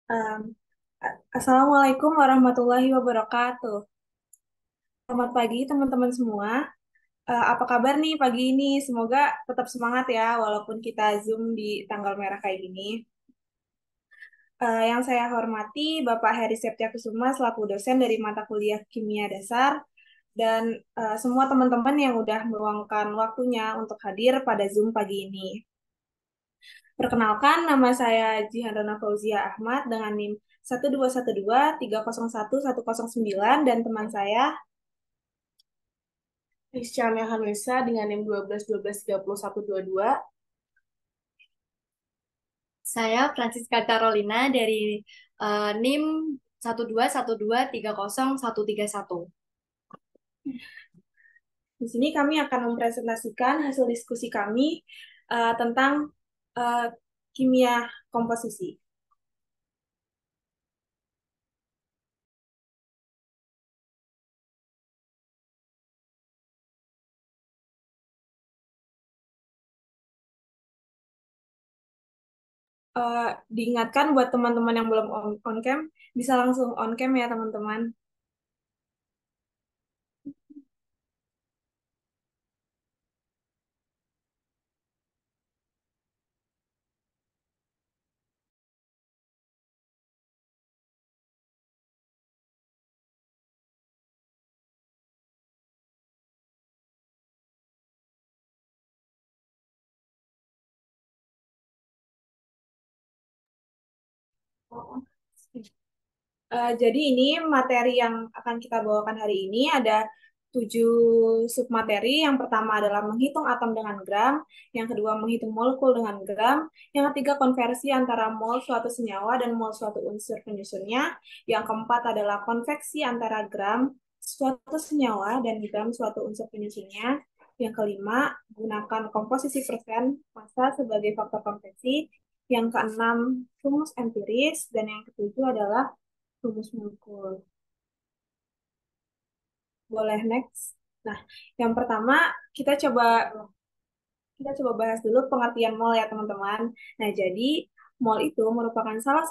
Um, Assalamualaikum warahmatullahi wabarakatuh. Selamat pagi teman-teman semua. Apa kabar nih pagi ini? Semoga tetap semangat ya, walaupun kita Zoom di tanggal merah kayak gini. Yang saya hormati Bapak Heri Septiakusuma selaku dosen dari mata kuliah Kimia Dasar dan semua teman-teman yang udah meluangkan waktunya untuk hadir pada Zoom pagi ini. Perkenalkan, nama saya Jihandana Fauzia Ahmad dengan NIM 12123011109 dan teman saya. Rizkyana Hanesa dengan NIM 12 12 30 1 2 2. Saya Francisca Carolina dari NIM 121230131. Di sini kami akan mempresentasikan hasil diskusi kami tentang uh, kimia komposisi. Diingatkan buat teman-teman yang belum on cam, bisa langsung on cam ya teman-teman. Jadi ini materi yang akan kita bawakan hari ini ada 7 submateri. Yang pertama adalah menghitung atom dengan gram, yang kedua menghitung molekul dengan gram, yang ketiga konversi antara mol suatu senyawa dan mol suatu unsur penyusunnya, yang keempat adalah konveksi antara gram suatu senyawa dan gram suatu unsur penyusunnya, yang kelima gunakan komposisi persen massa sebagai faktor konveksi, yang keenam rumus empiris, dan yang ketujuh adalah rumus molekul. Boleh next. Nah, yang pertama kita coba kita coba bahas dulu pengertian mol ya teman-teman. Nah, jadi mol itu merupakan salah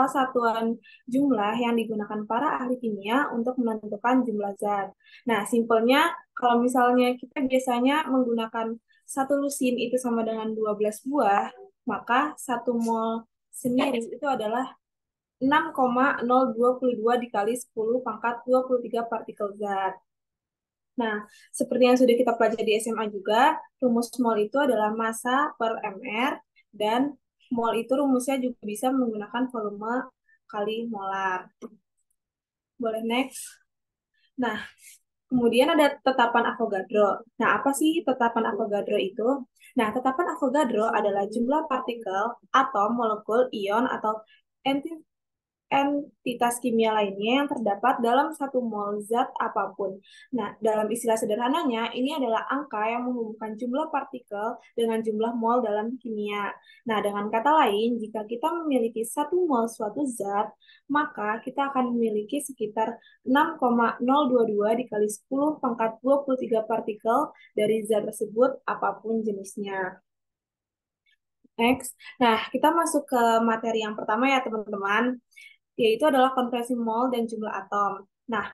satuan jumlah yang digunakan para ahli kimia untuk menentukan jumlah zat. Nah, simpelnya kalau misalnya kita biasanya menggunakan satu lusin itu sama dengan 12 buah, maka satu mol sendiri itu adalah 6,022 dikali 10 pangkat 23 partikel zat. Nah, seperti yang sudah kita pelajari di SMA juga, rumus mol itu adalah massa per mr, dan mol itu rumusnya juga bisa menggunakan volume kali molar. Boleh next? Nah, kemudian ada tetapan Avogadro. Nah, apa sih tetapan Avogadro itu? Nah, tetapan Avogadro adalah jumlah partikel, atom, molekul, ion, atau entitas kimia lainnya yang terdapat dalam satu mol zat apapun. Nah, dalam istilah sederhananya, ini adalah angka yang menghubungkan jumlah partikel dengan jumlah mol dalam kimia. Nah, dengan kata lain, jika kita memiliki satu mol suatu zat, maka kita akan memiliki sekitar 6,022 dikali 10 pangkat 23 partikel dari zat tersebut apapun jenisnya. Next. Nah, kita masuk ke materi yang pertama ya, teman-teman, yaitu adalah konversi mol dan jumlah atom. Nah,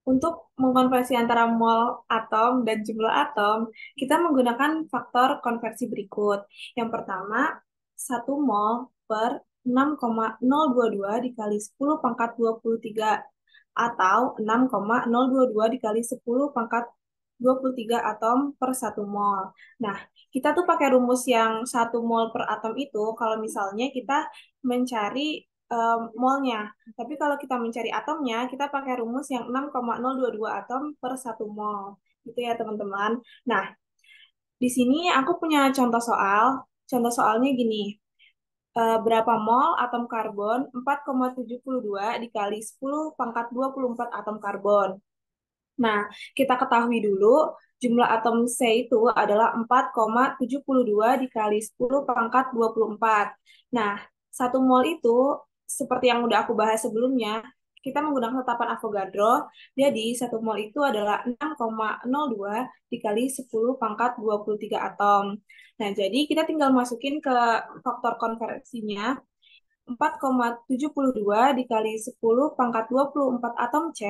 untuk mengkonversi antara mol atom dan jumlah atom, kita menggunakan faktor konversi berikut. Yang pertama, satu mol per 6,022 dikali 10 pangkat 23 atau 6,022 dikali 10 pangkat 23 atom per satu mol. Nah, kita tuh pakai rumus yang satu mol per atom itu kalau misalnya kita mencari molnya. Tapi kalau kita mencari atomnya, kita pakai rumus yang 6,022 atom per satu mol. Gitu ya, teman-teman. Nah, di sini aku punya contoh soal. Contoh soalnya gini. Berapa mol atom karbon? 4,72 dikali 10 pangkat 24 atom karbon. Nah, kita ketahui dulu jumlah atom C itu adalah 4,72 dikali 10 pangkat 24. Nah, satu mol itu seperti yang udah aku bahas sebelumnya, kita menggunakan tetapan Avogadro. Jadi, satu mol itu adalah 6,02 dikali 10 pangkat 23 atom. Nah, jadi kita tinggal masukin ke faktor konversinya. 4,72 dikali 10 pangkat 24 atom C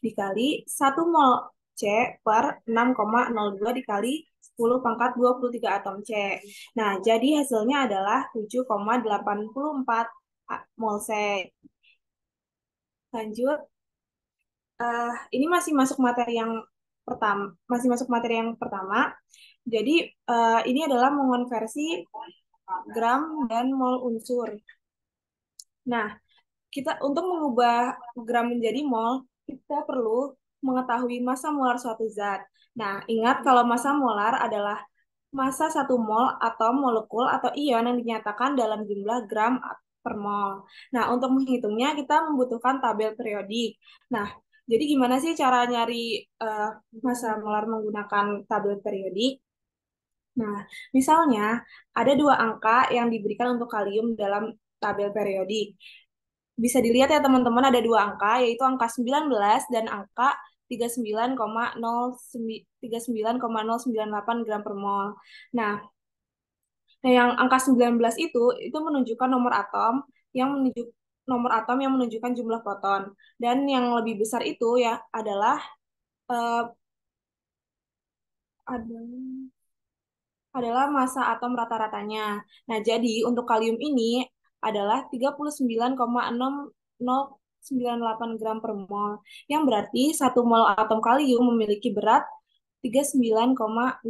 dikali 1 mol C per 6,02 dikali 10 pangkat 23 atom C. Nah, jadi hasilnya adalah 7,84 mol C. Lanjut, ini masih masuk materi yang pertama. Jadi, ini adalah mengonversi gram dan mol unsur. Nah, kita untuk mengubah gram menjadi mol, kita perlu mengetahui massa molar suatu zat. Nah, ingat kalau massa molar adalah massa satu mol atom, molekul, atau ion yang dinyatakan dalam jumlah gram per mol. Nah, untuk menghitungnya kita membutuhkan tabel periodik. Nah, jadi gimana sih cara nyari uh, massa molar menggunakan tabel periodik? Nah, misalnya ada dua angka yang diberikan untuk kalium dalam tabel periodik. Bisa dilihat ya teman-teman, ada dua angka, yaitu angka 19 dan angka 39,098 gram per mol. Nah, yang angka 19 itu menunjukkan nomor atom yang menunjukkan jumlah proton. Dan yang lebih besar itu ya adalah eh, adalah massa atom rata-ratanya. Nah, jadi untuk kalium ini adalah 39,6098 gram per mol, yang berarti satu mol atom kalium memiliki berat 39,098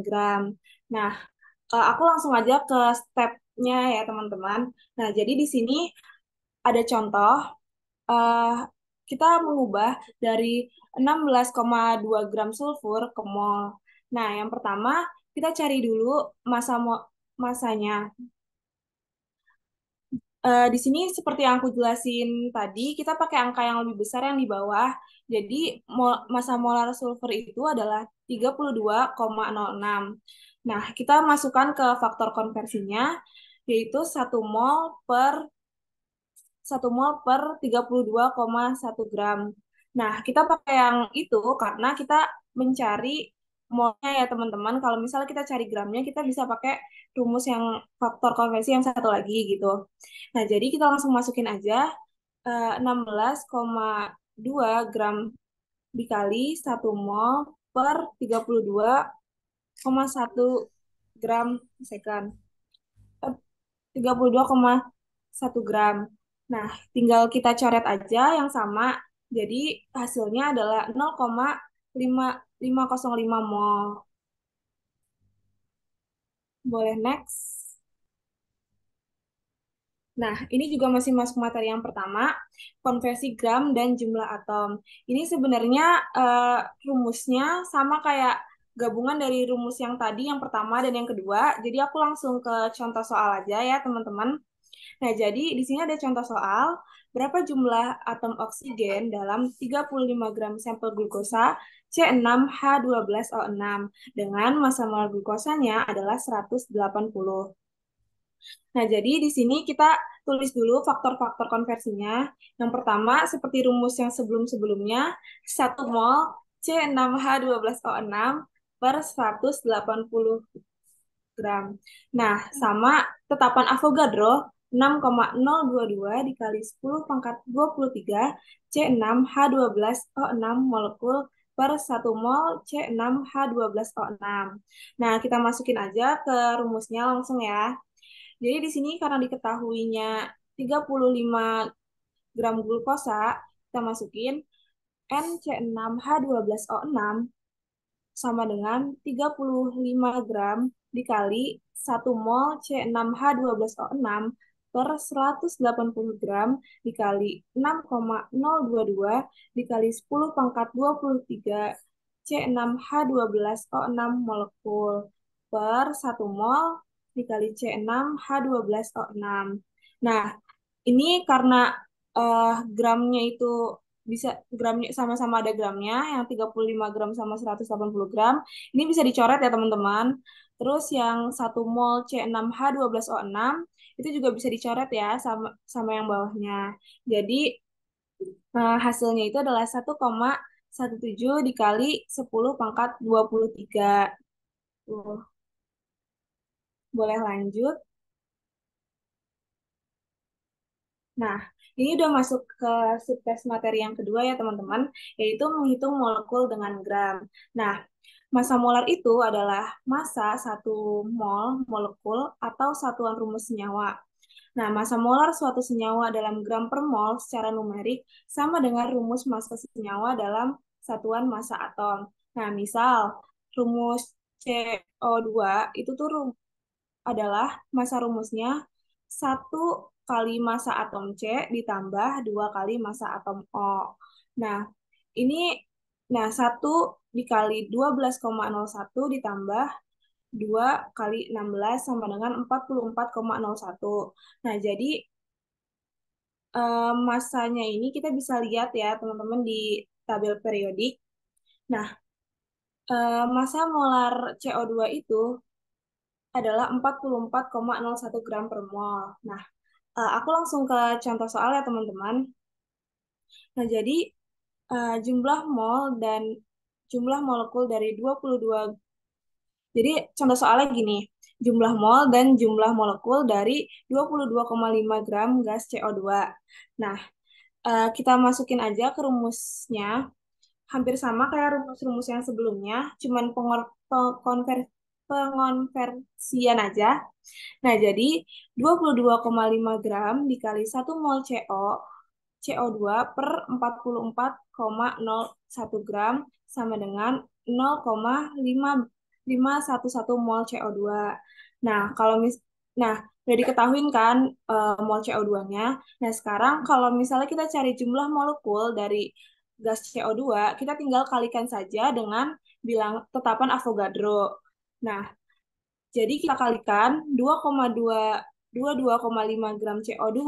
gram. Nah, aku langsung aja ke stepnya ya teman-teman. Nah, jadi di sini ada contoh, eh, kita mengubah dari 16,2 gram sulfur ke mol. Nah, yang pertama kita cari dulu masanya. Di sini seperti yang aku jelasin tadi, kita pakai angka yang lebih besar yang di bawah. Jadi massa molar sulfur itu adalah 32,06. Nah, kita masukkan ke faktor konversinya, yaitu 1 mol per 32,1 gram. Nah, kita pakai yang itu karena kita mencari molnya ya teman-teman. Kalau misalnya kita cari gramnya, kita bisa pakai rumus yang faktor konversi yang satu lagi gitu. Nah, jadi kita langsung masukin aja 16,2 gram dikali 1 mol per 32,1 gram second. 32,1 gram. Nah, tinggal kita coret aja yang sama. Jadi hasilnya adalah 0,5505 mol. Boleh next. Nah, ini juga masih masuk materi yang pertama, konversi gram dan jumlah atom. Ini sebenarnya rumusnya sama kayak gabungan dari rumus yang tadi, yang pertama dan yang kedua. Jadi aku langsung ke contoh soal aja ya, teman-teman. Nah, jadi di sini ada contoh soal, berapa jumlah atom oksigen dalam 35 gram sampel glukosa C6H12O6 dengan massa molar glukosanya adalah 180. Nah, jadi di sini kita tulis dulu faktor-faktor konversinya. Yang pertama, seperti rumus yang sebelum-sebelumnya, 1 mol C6H12O6 per 180 gram. Nah, sama tetapan Avogadro 6,022 dikali 10 pangkat 23 C6H12O6 molekul per 1 mol C6H12O6. Nah, kita masukin aja ke rumusnya langsung ya. Jadi di sini karena diketahuinya 35 gram glukosa, kita masukin NC6H12O6 sama dengan 35 gram dikali 1 mol C6H12O6 per 180 gram dikali 6,022 dikali 10 pangkat 23 C6H12O6 molekul per 1 mol dikali C6H12O6. Nah, ini karena gramnya itu bisa gramnya sama-sama ada gramnya, yang 35 gram sama 180 gram. Ini bisa dicoret ya teman-teman. Terus yang 1 mol C6H12O6 itu juga bisa dicoret ya sama sama yang bawahnya. Jadi hasilnya itu adalah 1,17 dikali 10 pangkat 23. Tuh. Boleh lanjut. Nah, ini udah masuk ke subtes materi yang kedua ya teman-teman, yaitu menghitung molekul dengan gram. Nah, massa molar itu adalah massa satu mol molekul atau satuan rumus senyawa. Nah, massa molar suatu senyawa dalam gram per mol secara numerik sama dengan rumus massa senyawa dalam satuan massa atom. Nah, misal rumus CO2 itu tuh adalah massa rumusnya satu kali massa atom C ditambah 2 kali massa atom O. Nah, ini satu dikali 12,01 ditambah 2 kali 16 sama dengan 44,01. Nah, jadi massanya ini kita bisa lihat ya teman-teman di tabel periodik. Nah, massa molar CO2 itu adalah 44,01 gram per mol. Nah, aku langsung ke contoh soal ya teman-teman. Nah, jadi jumlah mol dan jumlah molekul dari 22. Jadi contoh soalnya gini, jumlah mol dan jumlah molekul dari 22,5 gram gas CO2. Nah, kita masukin aja ke rumusnya, hampir sama kayak rumus-rumus yang sebelumnya, cuman pengonversian aja. Nah, jadi 22,5 gram dikali 1 mol CO2 per 44,01 gram sama dengan 0,5511 mol CO2. Nah, nah, udah diketahui kan mol CO2-nya. Nah, sekarang kalau misalnya kita cari jumlah molekul dari gas CO2, kita tinggal kalikan saja dengan bilang tetapan Avogadro. Nah, jadi kita kalikan 22,5 gram CO2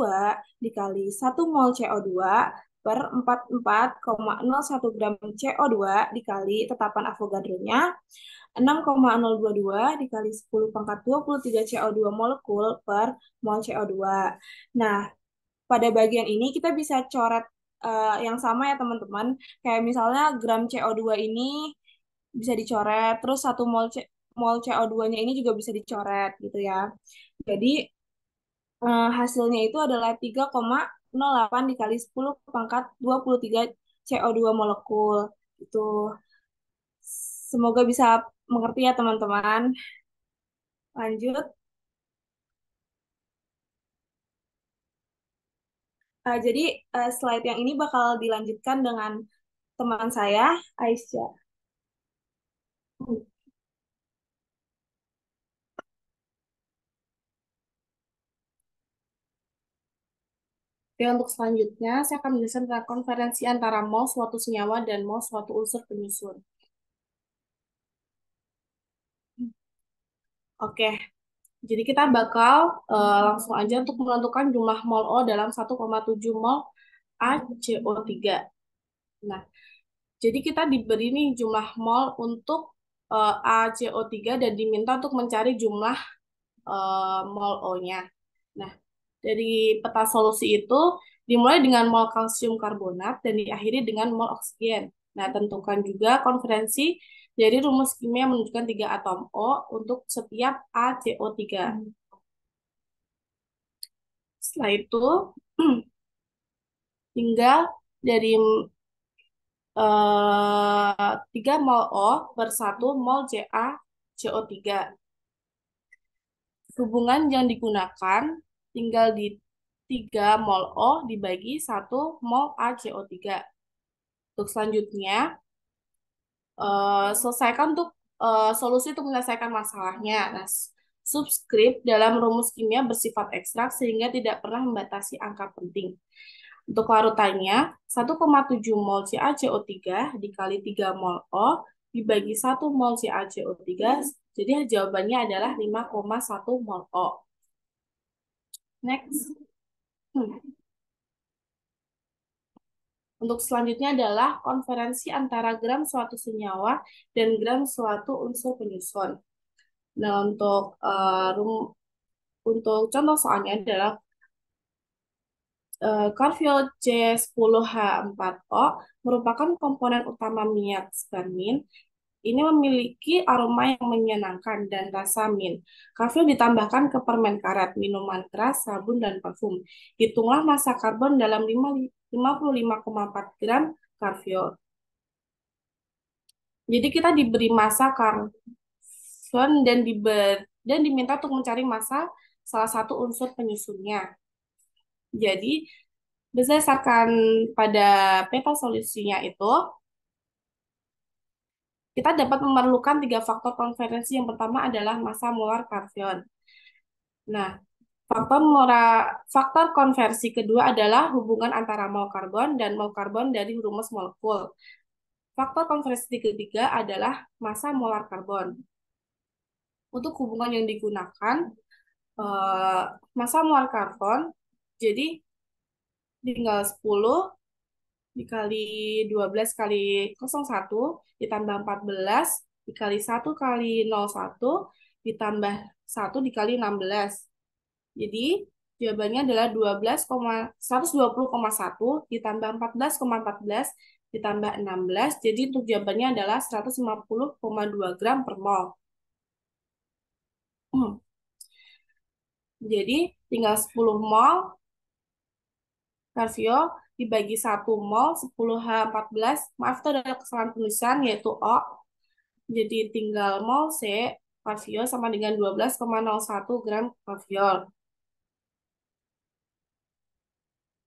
dikali 1 mol CO2 per 44,01 gram CO2 dikali tetapan Avogadro-nya 6,022 dikali 10 pangkat 23 CO2 molekul per mol CO2. Nah, pada bagian ini kita bisa coret yang sama ya teman-teman. Kayak misalnya gram CO2 ini bisa dicoret, terus 1 mol CO2-nya ini juga bisa dicoret gitu ya. Jadi hasilnya itu adalah 3,08 dikali 10 pangkat 23 CO2 molekul. Itu semoga bisa mengerti ya teman-teman. Lanjut. Jadi slide yang ini bakal dilanjutkan dengan teman saya, Aisyah. Oke, untuk selanjutnya, saya akan menjelaskan tentang konferensi antara mol suatu senyawa dan mol suatu unsur penyusun. Oke, jadi kita bakal langsung aja untuk menentukan jumlah mol O dalam 1,7 mol ACO3. Nah, jadi kita diberi nih jumlah mol untuk ACO3 dan diminta untuk mencari jumlah mol O-nya. Nah, dari peta solusi itu dimulai dengan mol kalsium karbonat dan diakhiri dengan mol oksigen. Nah, tentukan juga konferensi dari rumus kimia menunjukkan 3 atom O untuk setiap ACO3. Setelah itu, tinggal dari 3 mol O per 1 mol CaCO3. Hubungan yang digunakan tinggal di 3 mol O dibagi 1 mol ACO3. Untuk selanjutnya, selesaikan untuk solusi untuk menyelesaikan masalahnya. Nah, subskrip dalam rumus kimia bersifat ekstrak sehingga tidak pernah membatasi angka penting. Untuk larutannya, 1,7 mol CaCO3 dikali 3 mol O dibagi 1 mol CaCO3, jadi jawabannya adalah 5,1 mol O. Next. Untuk selanjutnya adalah konferensi antara gram suatu senyawa dan gram suatu unsur penyusun. Nah, untuk contoh soalnya adalah Carviol C10H4O merupakan komponen utama minyak spermin Ini memiliki aroma yang menyenangkan dan rasa mint. Kafein ditambahkan ke permen karet, minuman keras, sabun, dan parfum. Hitunglah massa karbon dalam 55,4 gram kafein. Jadi kita diberi massa karbon dan diminta untuk mencari massa salah satu unsur penyusunnya. Jadi berdasarkan pada peta solusinya itu, kita dapat memerlukan 3 faktor konversi. Yang pertama adalah massa molar karbon. Nah, faktor konversi kedua adalah hubungan antara mol karbon dan mol karbon dari rumus molekul. Faktor konversi ketiga adalah massa molar karbon. Untuk hubungan yang digunakan, massa molar karbon, jadi tinggal 10 dikali 12 kali 01 ditambah 14 dikali 1 kali 01 ditambah 1 dikali 16. Jadi jawabannya adalah 120,1 ditambah 14,14 ditambah 16. Jadi untuk jawabannya adalah 150,2 gram per mol. Jadi tinggal 10 mol Carvio dibagi 1 mol 10H14. Maaf itu ada kesalahan penulisan yaitu O. Jadi tinggal mol C Carvio sama dengan 12,01 gram Carvio.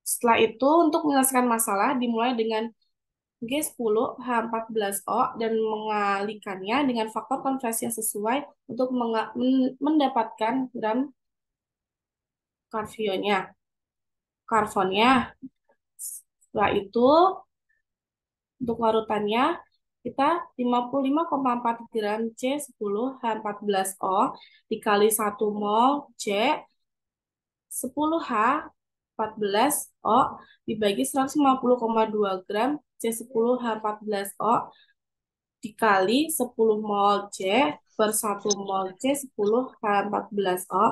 Setelah itu untuk menyelesaikan masalah dimulai dengan G10H14O dan mengalikannya dengan faktor konversi yang sesuai untuk mendapatkan gram karbonnya. Setelah itu untuk larutannya kita 55,4 gram C10H14O dikali 1 mol C 10H14O dibagi 150,2 gram C10H14O dikali 10 mol C per 1 mol C10H14O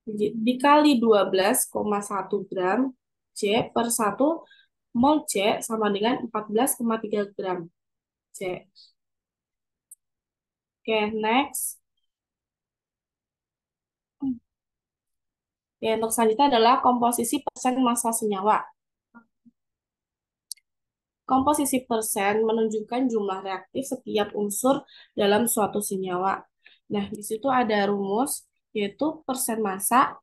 dikali 12,1 gram C per 1 mol C sama dengan 14,3 gram C. Oke, next. Oke, untuk selanjutnya adalah komposisi persen massa senyawa. Komposisi persen menunjukkan jumlah reaktif setiap unsur dalam suatu senyawa. Nah, di situ ada rumus, yaitu persen massa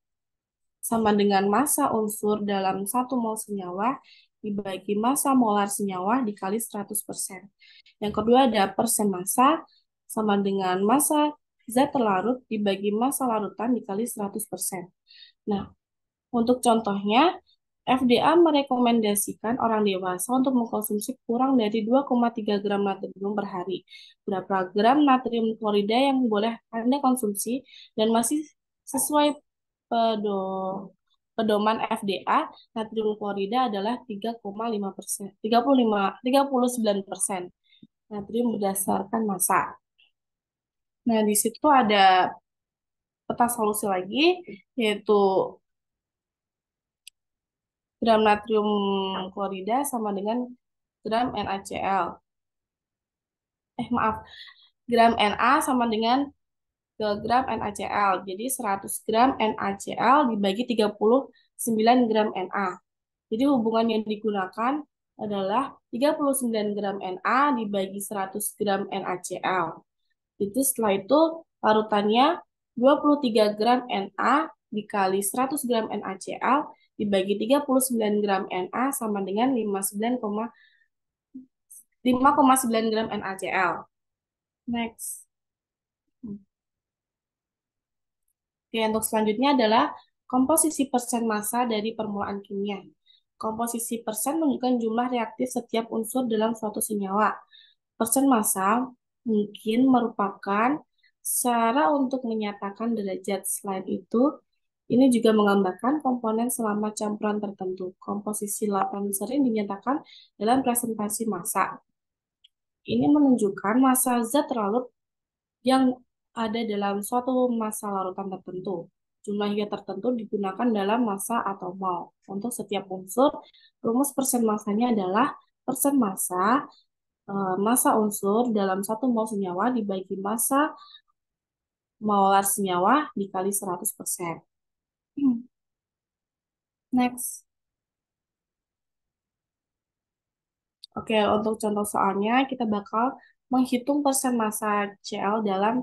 sama dengan massa unsur dalam 1 mol senyawa dibagi massa molar senyawa dikali 100%. Yang kedua ada persen massa sama dengan massa zat terlarut dibagi massa larutan dikali 100%. Nah, untuk contohnya, FDA merekomendasikan orang dewasa untuk mengkonsumsi kurang dari 2,3 gram natrium per hari. Berapa gram natrium klorida yang boleh Anda konsumsi dan masih sesuai pedoman FDA, natrium klorida adalah 3,5%, 39% natrium berdasarkan massa. Nah, di situ ada peta solusi lagi, yaitu gram natrium klorida sama dengan gram NaCl. Maaf, gram Na sama dengan gram NaCl. Jadi 100 gram NaCl dibagi 39 gram Na. Jadi hubungan yang digunakan adalah 39 gram Na dibagi 100 gram NaCl. Itu setelah itu larutannya 23 gram Na dikali 100 gram NaCl dibagi 39 gram Na sama dengan 5,9 gram NaCl. Next. Oke, untuk selanjutnya adalah komposisi persen massa dari permulaan kimia. Komposisi persen menunjukkan jumlah reaktif setiap unsur dalam suatu senyawa. Persen massa mungkin merupakan cara untuk menyatakan derajat. Selain itu, ini juga menggambarkan komponen selama campuran tertentu. Komposisi lapan sering dinyatakan dalam presentasi massa. Ini menunjukkan massa zat terlarut yang ada dalam suatu massa larutan tertentu. Jumlahnya tertentu digunakan dalam massa atau mol. Untuk setiap unsur, rumus persen massanya adalah persen massa massa unsur dalam 1 mol senyawa dibagi massa molar senyawa dikali 100%. Next. Oke, untuk contoh soalnya kita bakal menghitung persen massa Cl dalam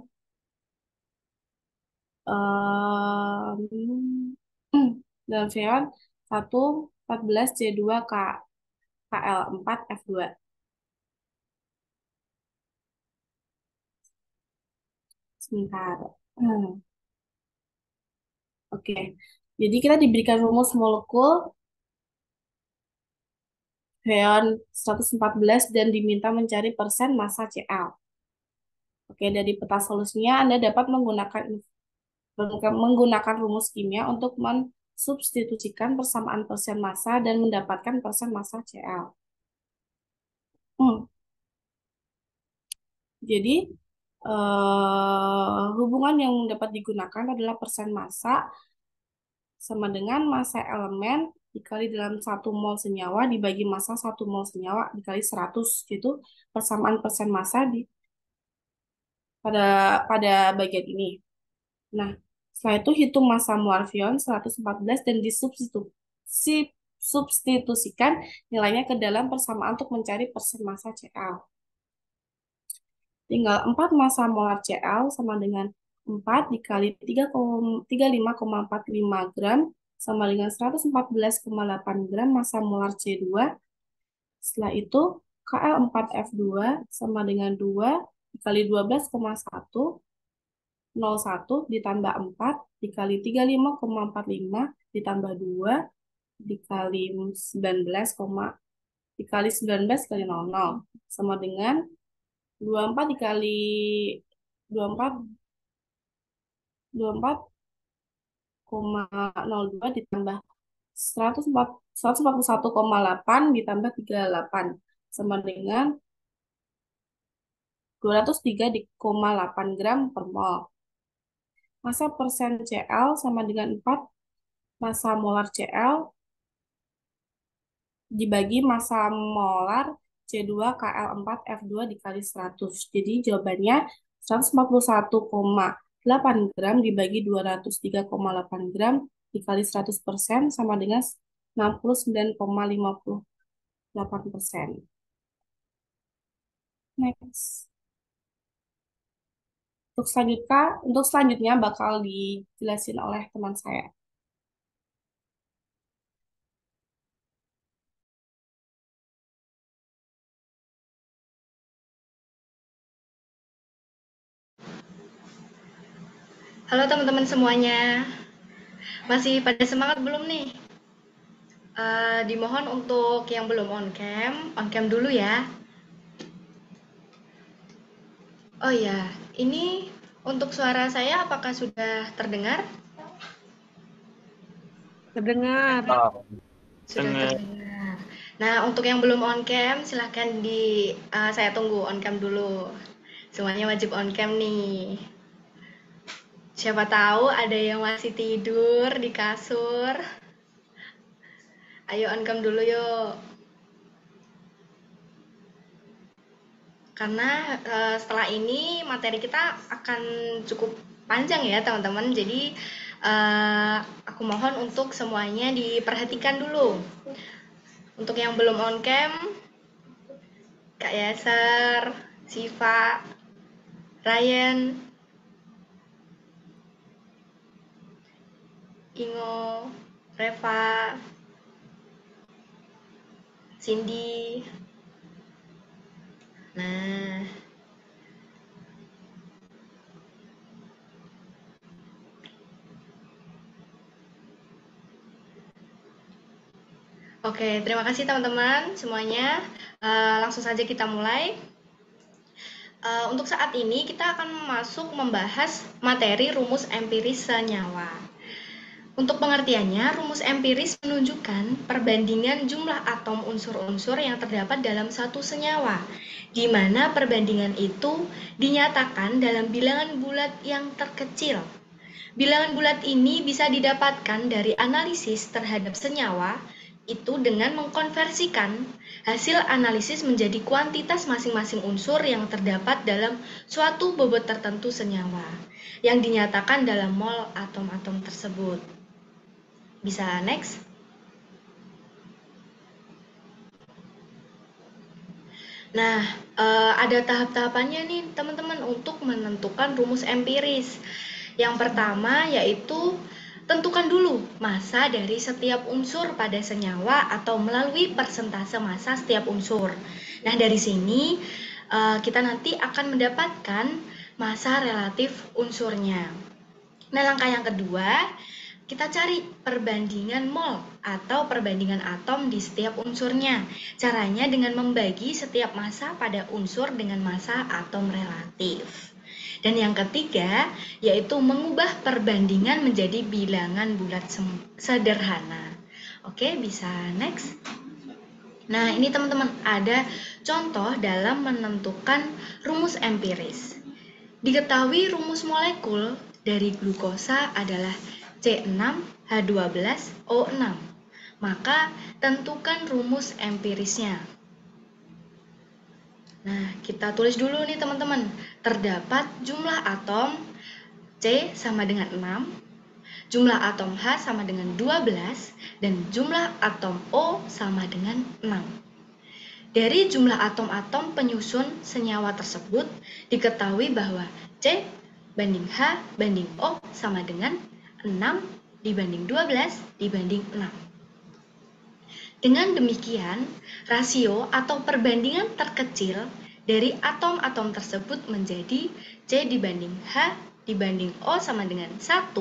dalam freon 1,14 C2 K Kl4F2. Sebentar. Oke, jadi kita diberikan rumus molekul freon 114 dan diminta mencari persen massa Cl. Oke, dari peta solusinya Anda dapat menggunakan rumus kimia untuk mensubstitusikan persamaan persen massa dan mendapatkan persen massa Cl. Jadi, hubungan yang dapat digunakan adalah persen massa sama dengan massa elemen dikali dalam 1 mol senyawa dibagi massa 1 mol senyawa dikali 100. Itu persamaan persen massa pada bagian ini. Nah, setelah itu hitung massa molar freon 114 dan disubstitusikan nilainya ke dalam persamaan untuk mencari persen massa Cl. Tinggal 4 massa molar Cl sama dengan 4 dikali 35,45 gram sama dengan 114,8 gram massa molar C2. Setelah itu Kl4F2 sama dengan 2 dikali 12,101 ditambah 4 dikali 35,45 ditambah 2 dikali 19, dikali 19 kali 00 sama dengan 24 dikali 24 24,02 ditambah 141,8 ditambah 38 sama dengan 203,8 gram per mol. Massa persen Cl sama dengan 4 massa molar Cl dibagi massa molar C2 Kl4F2 dikali 100. Jadi jawabannya 141,8 gram dibagi 203,8 gram dikali 100% sama dengan 69,58%. Next. Untuk selanjutnya bakal dijelasin oleh teman saya. Halo teman-teman semuanya, masih pada semangat belum nih? Dimohon untuk yang belum on cam dulu ya. Oh ya, ini untuk suara saya apakah sudah terdengar? Terdengar. Sudah terdengar. Nah, untuk yang belum on cam, silahkan saya tunggu on cam dulu. Semuanya wajib on cam nih. Siapa tahu ada yang masih tidur di kasur. Ayo on cam dulu yuk. Karena setelah ini materi kita akan cukup panjang ya teman-teman. Jadi aku mohon untuk semuanya diperhatikan dulu. Untuk yang belum on cam, Kak Yaser, Siva, Ryan, Ingo, Reva, Cindy. Nah, oke, terima kasih teman-teman semuanya. Langsung saja kita mulai. Untuk saat ini kita akan membahas materi rumus empiris senyawa. Untuk pengertiannya, rumus empiris menunjukkan perbandingan jumlah atom unsur-unsur yang terdapat dalam satu senyawa, di mana perbandingan itu dinyatakan dalam bilangan bulat yang terkecil. Bilangan bulat ini bisa didapatkan dari analisis terhadap senyawa itu dengan mengkonversikan hasil analisis menjadi kuantitas masing-masing unsur yang terdapat dalam suatu bobot tertentu senyawa yang dinyatakan dalam mol atom-atom tersebut. Bisa next? Nah, ada tahap-tahapannya nih teman-teman untuk menentukan rumus empiris. Yang pertama yaitu tentukan dulu massa dari setiap unsur pada senyawa atau melalui persentase massa setiap unsur. Nah, dari sini kita nanti akan mendapatkan massa relatif unsurnya. Nah, langkah yang kedua, kita cari perbandingan mol atau perbandingan atom di setiap unsurnya. Caranya dengan membagi setiap massa pada unsur dengan massa atom relatif. Dan yang ketiga, yaitu mengubah perbandingan menjadi bilangan bulat sederhana. Oke, bisa next. Nah, ini teman-teman ada contoh dalam menentukan rumus empiris. Diketahui rumus molekul dari glukosa adalah C6H12O6. Maka tentukan rumus empirisnya. Nah, kita tulis dulu nih teman-teman. Terdapat jumlah atom C sama dengan 6, jumlah atom H sama dengan 12, dan jumlah atom O sama dengan 6. Dari jumlah atom-atom penyusun senyawa tersebut, diketahui bahwa C banding H banding O sama dengan 6 dibanding 12 dibanding 6. Dengan demikian, rasio atau perbandingan terkecil dari atom-atom tersebut menjadi C dibanding H dibanding O sama dengan 1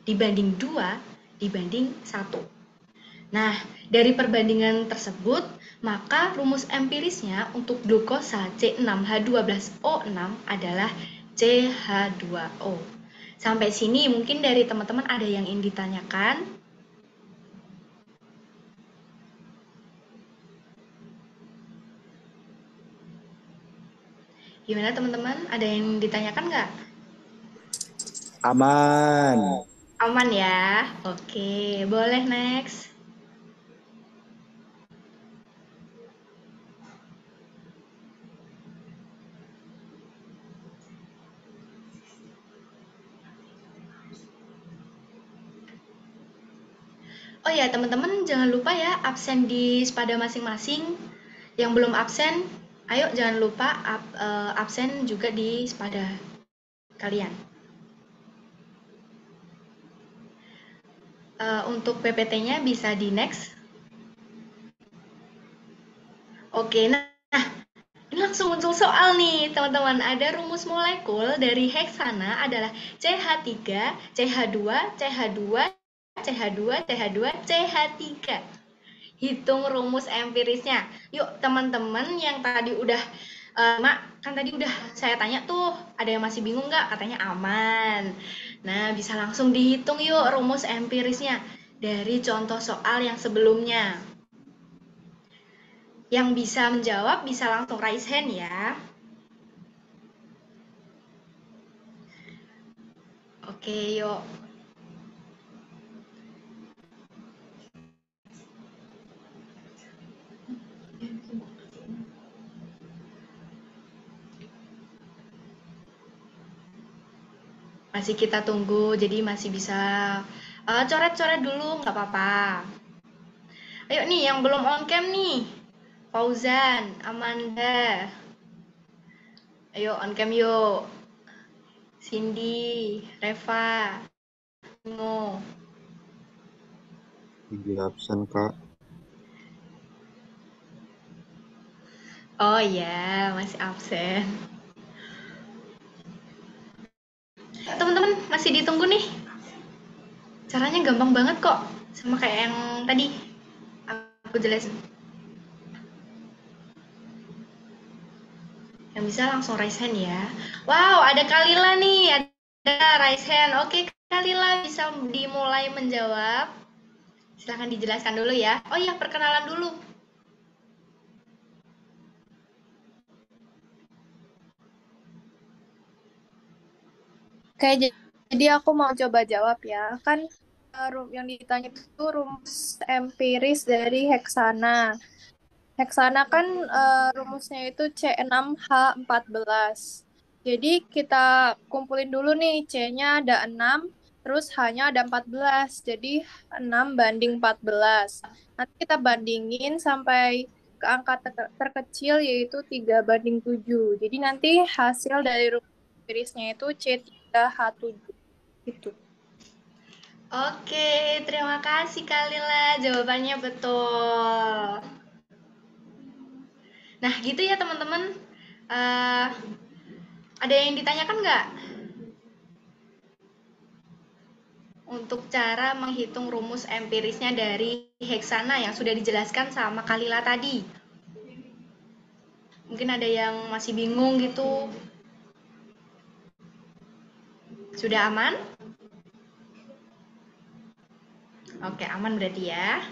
dibanding 2 dibanding 1. Nah, dari perbandingan tersebut, maka rumus empirisnya untuk glukosa C6H12O6 adalah CH2O. Sampai sini mungkin dari teman-teman ada yang ingin ditanyakan? Gimana teman-teman? Ada yang ditanyakan nggak? Aman. Aman ya? Oke, boleh next. Oh ya, teman-teman jangan lupa ya absen di spada masing-masing. Yang belum absen, ayo jangan lupa absen juga di spada kalian. Untuk PPT-nya bisa di next. Oke, nah ini langsung muncul soal nih teman-teman. Ada rumus molekul dari heksana adalah CH3, CH2, CH2, CH2, CH2, CH3. Hitung rumus empirisnya. Yuk teman-teman yang tadi udah Mak, kan tadi udah saya tanya tuh, ada yang masih bingung nggak? Katanya aman. Nah, bisa langsung dihitung yuk rumus empirisnya dari contoh soal yang sebelumnya. Yang bisa menjawab bisa langsung raise hand ya. Oke, yuk. Masih kita tunggu, jadi masih bisa coret-coret dulu, nggak apa-apa. Ayo nih, yang belum on cam nih. Fauzan, Amanda. Ayo on cam yuk. Cindy, Reva, Ngo. Di absen, Kak. Oh iya, masih absen. Teman-teman masih ditunggu nih. Caranya gampang banget kok, sama kayak yang tadi aku jelasin. Yang bisa langsung raise hand ya. Wow, ada Kalila nih, ada raise hand. Oke, Kalila bisa dimulai menjawab. Silahkan dijelaskan dulu ya. Oh iya, perkenalan dulu. Oke, jadi aku mau coba jawab ya. Kan yang ditanya itu rumus empiris dari heksana. Heksana kan rumusnya itu C6H14. Jadi kita kumpulin dulu nih, C-nya ada 6, terus H-nya ada 14. Jadi 6 banding 14. Nanti kita bandingin sampai ke angka terkecil yaitu 3 banding 7. Jadi nanti hasil dari rumus empirisnya itu C3H7. Gitu. Oke, terima kasih Kak Lila, jawabannya betul. Nah, gitu ya teman-teman. Ada yang ditanyakan nggak? Untuk cara menghitung rumus empirisnya dari heksana yang sudah dijelaskan sama Kak Lila tadi. Mungkin ada yang masih bingung gitu. Sudah aman? Oke, aman berarti ya.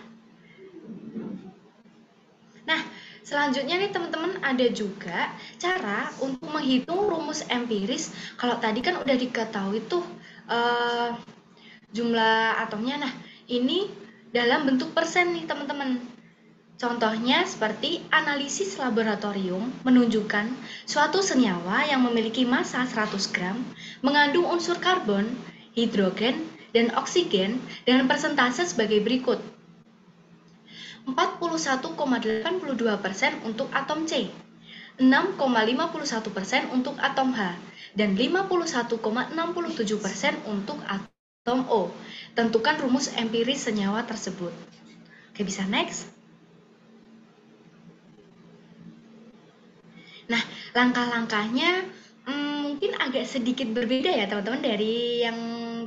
Nah, selanjutnya nih teman-teman ada juga cara untuk menghitung rumus empiris. Kalau tadi kan udah diketahui tuh jumlah atomnya. Nah, ini dalam bentuk persen nih teman-teman. Contohnya seperti analisis laboratorium menunjukkan suatu senyawa yang memiliki massa 100 gram mengandung unsur karbon, hidrogen, dan oksigen dengan persentase sebagai berikut. 41,82% untuk atom C, 6,51% untuk atom H, dan 51,67% untuk atom O. Tentukan rumus empiris senyawa tersebut. Oke, bisa next. Nah, langkah-langkahnya mungkin agak sedikit berbeda ya teman-teman dari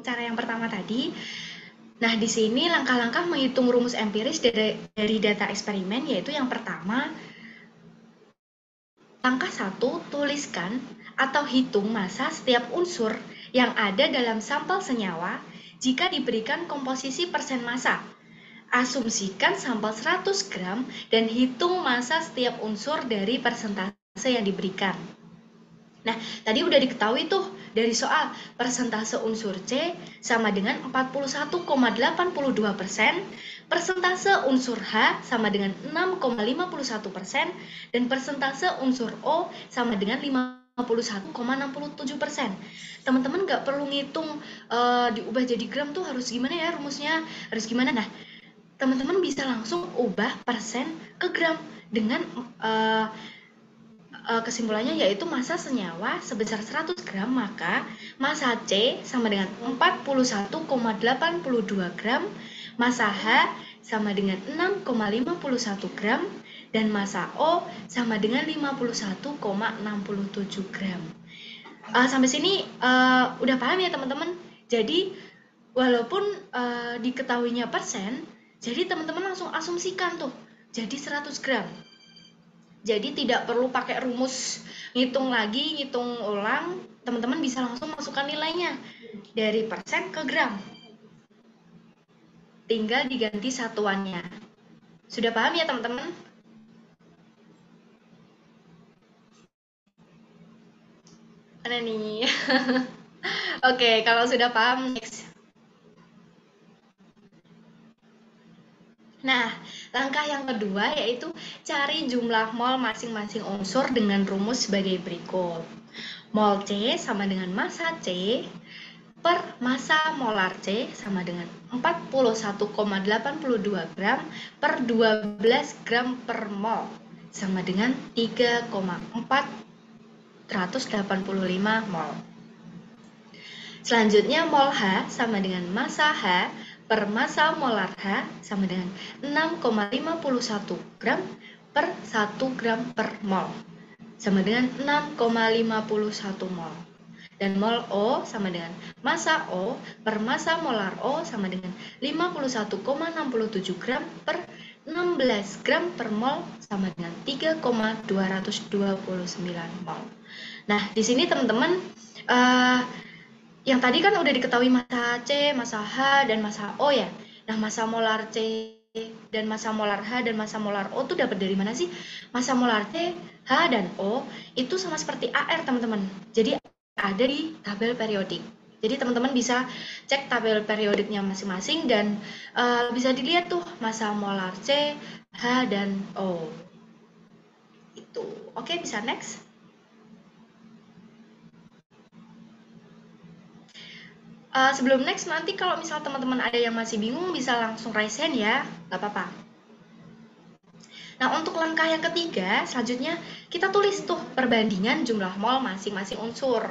cara yang pertama tadi. Nah, di sini langkah-langkah menghitung rumus empiris dari data eksperimen yaitu yang pertama, langkah 1, tuliskan atau hitung massa setiap unsur yang ada dalam sampel senyawa jika diberikan komposisi persen massa. Asumsikan sampel 100 gram dan hitung massa setiap unsur dari persentase yang diberikan. Nah, tadi udah diketahui tuh dari soal persentase unsur C sama dengan 41,82%, persentase unsur H sama dengan 6,51%, dan persentase unsur O sama dengan 51,67%. Teman-teman nggak perlu ngitung diubah jadi gram tuh harus gimana ya rumusnya, harus gimana. Nah, teman-teman bisa langsung ubah persen ke gram dengan kesimpulannya yaitu massa senyawa sebesar 100 gram, maka massa C sama dengan 41,82 gram, massa H sama dengan 6,51 gram, dan massa O sama dengan 51,67 gram. Sampai sini udah paham ya teman-teman? Jadi walaupun diketahuinya persen, jadi teman-teman langsung asumsikan tuh jadi 100 gram. Jadi tidak perlu pakai rumus ngitung lagi, ngitung ulang, teman-teman bisa langsung masukkan nilainya dari persen ke gram. Tinggal diganti satuannya. Sudah paham ya teman-teman? Mana nih? Oke, kalau sudah paham, next. Nah, langkah yang kedua yaitu cari jumlah mol masing-masing unsur dengan rumus sebagai berikut. Mol C sama dengan massa C per massa molar C sama dengan 41,82 gram per 12 gram per mol sama dengan 3,485 mol. Selanjutnya mol H sama dengan massa H per massa molar H sama dengan 6,51 gram per 1 gram per mol sama dengan 6,51 mol. Dan mol O sama dengan massa O per massa molar O sama dengan 51,67 gram per 16 gram per mol sama dengan 3,229 mol. Nah, di sini teman-teman yang tadi kan udah diketahui massa C, massa H, dan massa O ya. Nah, massa molar C dan massa molar H dan massa molar O tuh dapat dari mana sih? Massa molar C, H, dan O itu sama seperti AR, teman-teman. Jadi ada di tabel periodik. Jadi teman-teman bisa cek tabel periodiknya masing-masing dan bisa dilihat tuh massa molar C, H, dan O. Itu. Oke, bisa next. Sebelum next, nanti kalau misal teman-teman ada yang masih bingung bisa langsung raise hand ya, nggak apa-apa. Nah, untuk langkah yang ketiga, selanjutnya kita tulis tuh perbandingan jumlah mol masing-masing unsur.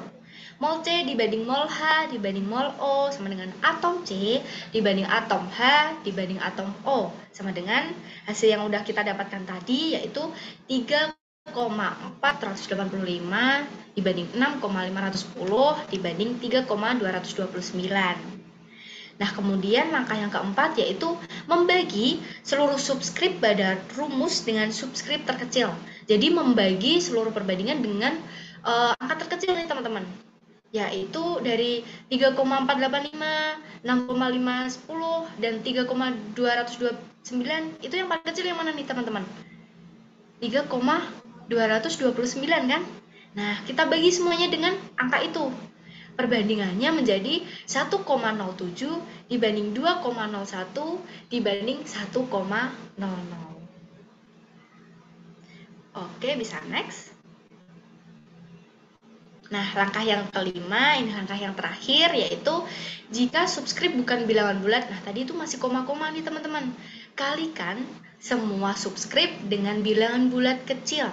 Mol C dibanding mol H dibanding mol O sama dengan atom C dibanding atom H dibanding atom O sama dengan hasil yang udah kita dapatkan tadi, yaitu 3,485 dibanding 6,510 dibanding 3,229. Nah, kemudian langkah yang keempat yaitu membagi seluruh subskrip pada rumus dengan subskrip terkecil. Jadi membagi seluruh perbandingan dengan angka terkecil nih teman-teman. Yaitu dari 3,485, 6,510, dan 3,229. Itu yang paling kecil yang mana nih teman-teman? 3,229 kan? Nah, kita bagi semuanya dengan angka itu. Perbandingannya menjadi 1,07 dibanding 2,01 dibanding 1,00. Oke, bisa next. Nah, langkah yang kelima, ini langkah yang terakhir, yaitu jika subskrip bukan bilangan bulat. Nah, tadi itu masih koma-koma nih teman-teman. Kalikan semua subskrip dengan bilangan bulat kecil.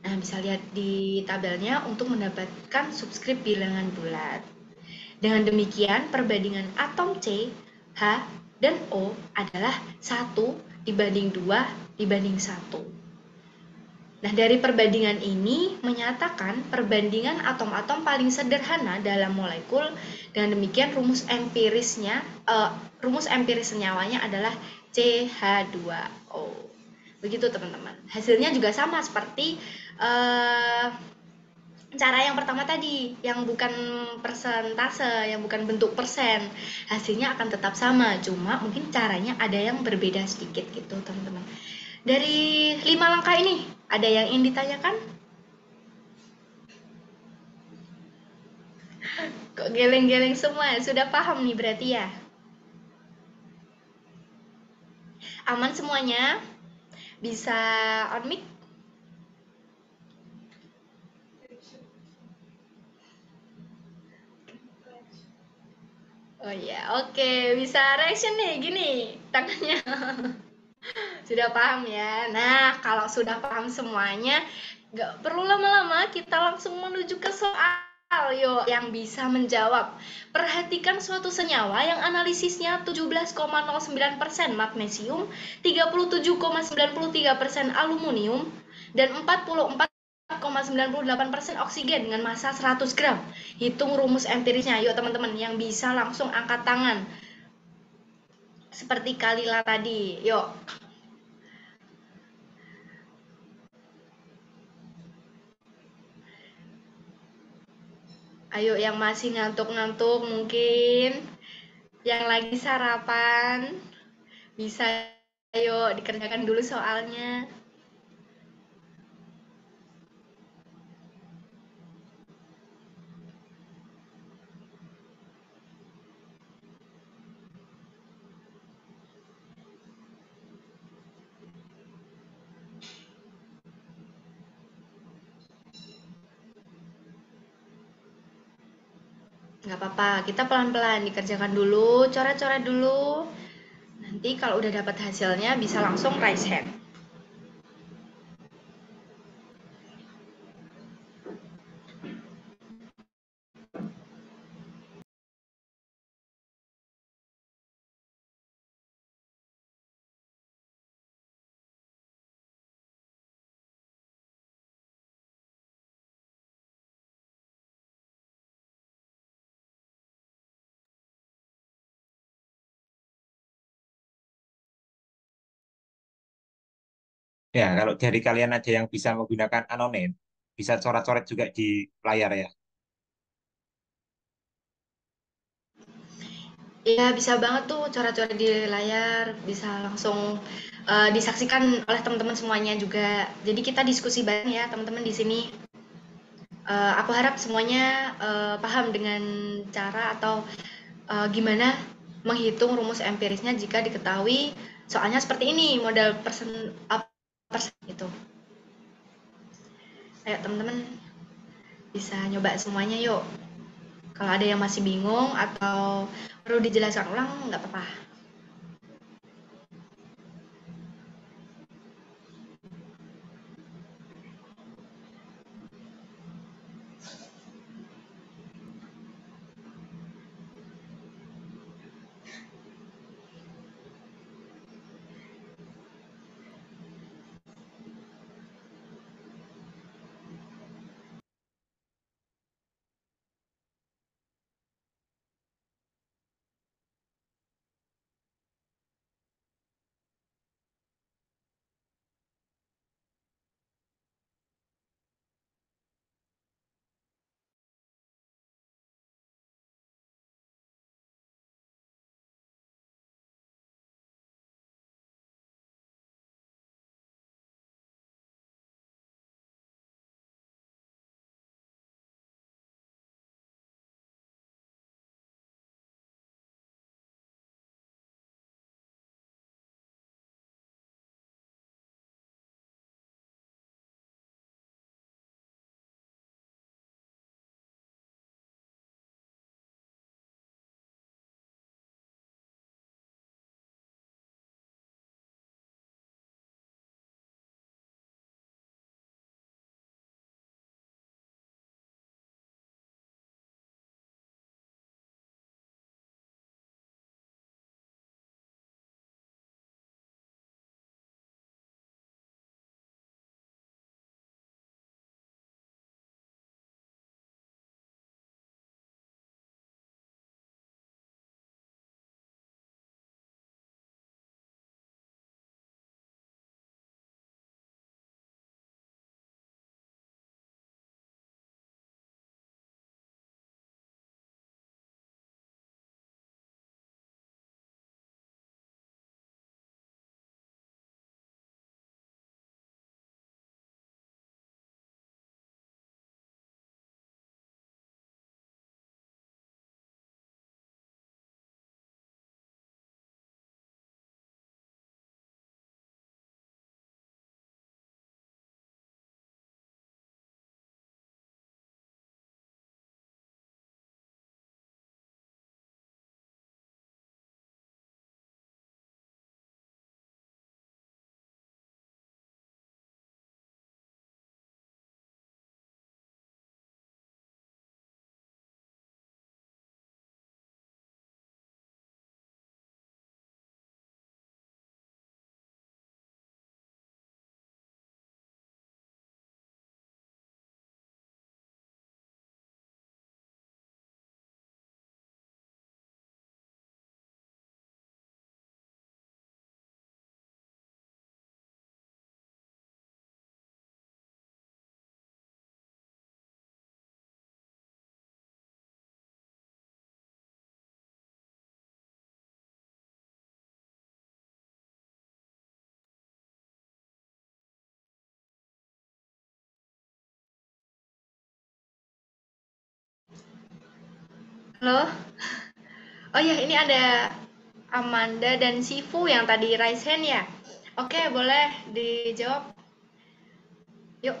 Nah, bisa lihat di tabelnya untuk mendapatkan subskrip bilangan bulat. Dengan demikian, perbandingan atom C, H, dan O adalah 1 dibanding 2 dibanding 1. Nah, dari perbandingan ini menyatakan perbandingan atom-atom paling sederhana dalam molekul. Dengan demikian, rumus empiris senyawanya adalah CH2O. Begitu teman-teman. Hasilnya juga sama seperti cara yang pertama tadi, yang bukan persentase, yang bukan bentuk persen. Hasilnya akan tetap sama, cuma mungkin caranya ada yang berbeda sedikit gitu teman-teman. Dari 5 langkah ini, ada yang ingin ditanyakan? Kok geleng-geleng semua? Sudah paham nih berarti ya? Aman semuanya? Bisa on mic? Oh iya, oke. Bisa reaction nih, gini tangannya. Sudah paham ya? Nah, kalau sudah paham semuanya, nggak perlu lama-lama, kita langsung menuju ke soal. Yuk, yang bisa menjawab. Perhatikan suatu senyawa yang analisisnya 17,09% magnesium, 37,93% aluminium, dan 44,98% oksigen dengan massa 100 gram. Hitung rumus empirisnya. Yuk teman-teman, yang bisa langsung angkat tangan. Seperti Kalila tadi. Yuk. Ayo yang masih ngantuk-ngantuk mungkin, yang lagi sarapan, bisa ayo dikerjakan dulu soalnya. Nggak apa-apa, kita pelan-pelan dikerjakan dulu, coret-coret dulu. Nanti kalau udah dapat hasilnya bisa langsung raise hand. Ya, kalau dari kalian aja yang bisa menggunakan anonim, bisa coret-coret juga di layar ya. Ya, bisa banget tuh coret-coret di layar, bisa langsung disaksikan oleh teman-teman semuanya juga. Jadi kita diskusi bareng ya teman-teman di sini. Aku harap semuanya paham dengan cara atau gimana menghitung rumus empirisnya jika diketahui soalnya seperti ini, model persen itu. Ayo teman-teman bisa nyoba semuanya yuk. Kalau ada yang masih bingung atau perlu dijelaskan ulang, nggak apa-apa. Halo? Oh ya, ini ada Amanda dan Sifu yang tadi raise hand ya. Oke, boleh dijawab. Yuk.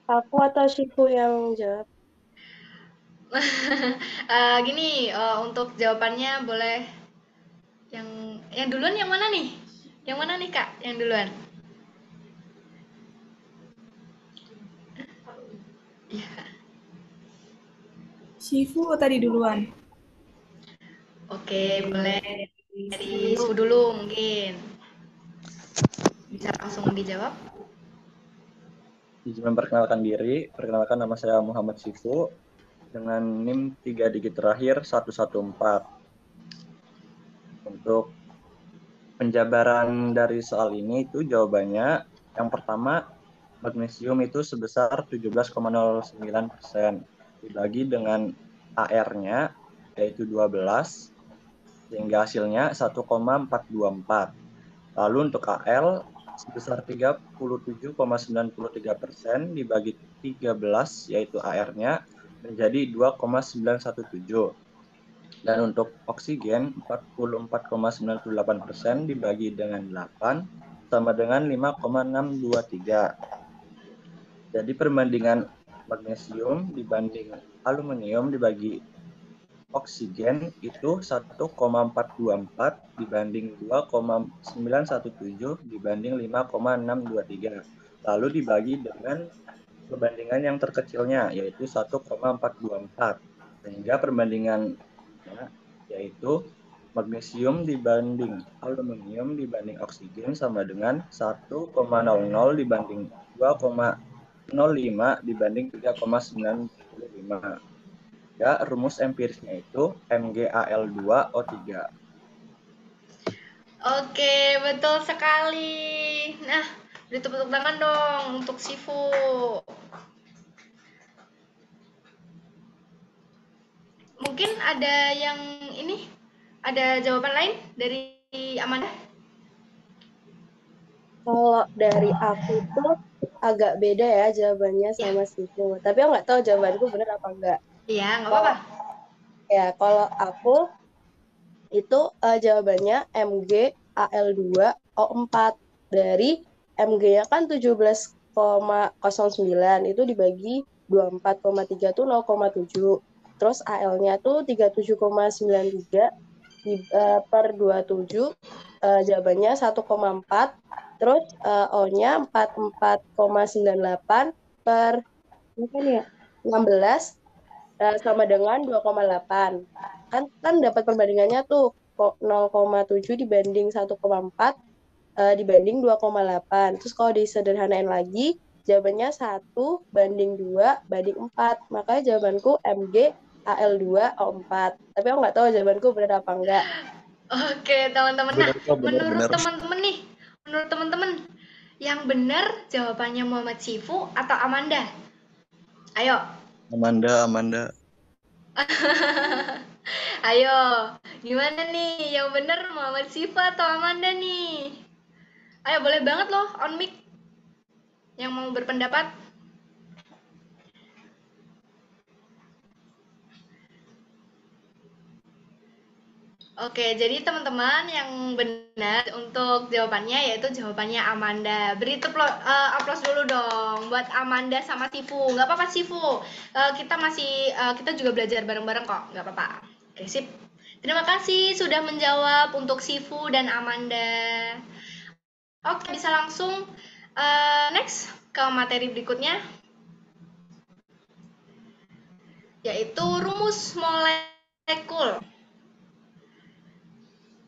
Aku atau Shifu yang jawab? Gini, untuk jawabannya boleh yang duluan yang mana nih? Yang mana nih Kak? Yang duluan? Ya. Shifu tadi duluan. Oke, boleh dari Sifu dulu mungkin. Bisa langsung dijawab. Izin memperkenalkan diri, perkenalkan nama saya Muhammad Sifu dengan NIM 3 digit terakhir 114. Untuk penjabaran dari soal ini itu jawabannya yang pertama magnesium itu sebesar 17,09% dibagi dengan AR-nya yaitu 12 sehingga hasilnya 1,424. Lalu untuk AL sebesar 37,93% dibagi 13, yaitu AR-nya, menjadi 2,917. Dan untuk oksigen 44,98% dibagi dengan 8 sama dengan 5,623. Jadi perbandingan magnesium dibanding aluminium dibagi oksigen itu 1,424 dibanding 2,917 dibanding 5,623. Lalu dibagi dengan perbandingan yang terkecilnya yaitu 1,424. Sehingga perbandingan yaitu magnesium dibanding aluminium dibanding oksigen sama dengan 1,00 dibanding 2,05 dibanding 3,95. Ya, rumus empirisnya itu MgAl2O3. Oke, betul sekali. Nah, beri tepuk tangan dong untuk Sifu. Mungkin ada yang ini, ada jawaban lain dari Amanda? Kalau dari aku tuh agak beda ya jawabannya sama Sifu. Tapi aku nggak tahu jawabanku benar apa enggak. Iya, nggak apa-apa. Ya, kalau aku itu jawabannya MgAl2O4 dari Mg-nya kan 17,09 itu dibagi 24,3 tuh 0,7. Terus AL-nya tuh 37,93 per 27 jawabannya 1,4. Terus O-nya 44,98 per apa nih ya? 16 sama dengan 2,8. Kan dapat perbandingannya tuh 0,7 dibanding 1,4 dibanding 2,8. Terus kalau disederhanain lagi, jawabannya 1 banding 2 banding 4. Makanya jawabanku MgAl2O4. Tapi aku nggak tahu jawabanku benar apa enggak. Oke, teman-teman. Nah, Benar. menurut teman-teman, yang benar jawabannya Muhammad Sifu atau Amanda? Ayo. Amanda. Ayo, gimana nih? Yang benar Muhammad Sifu atau Amanda nih? Ayo, boleh banget loh on mic yang mau berpendapat. Oke, jadi teman-teman yang benar untuk jawabannya yaitu jawabannya Amanda. Beri aplaus dulu dong buat Amanda sama Sifu. Nggak apa-apa Sifu, kita juga belajar bareng-bareng kok, nggak apa-apa. Oke, sip. Terima kasih sudah menjawab untuk Sifu dan Amanda. Oke, bisa langsung next ke materi berikutnya, yaitu rumus molekul.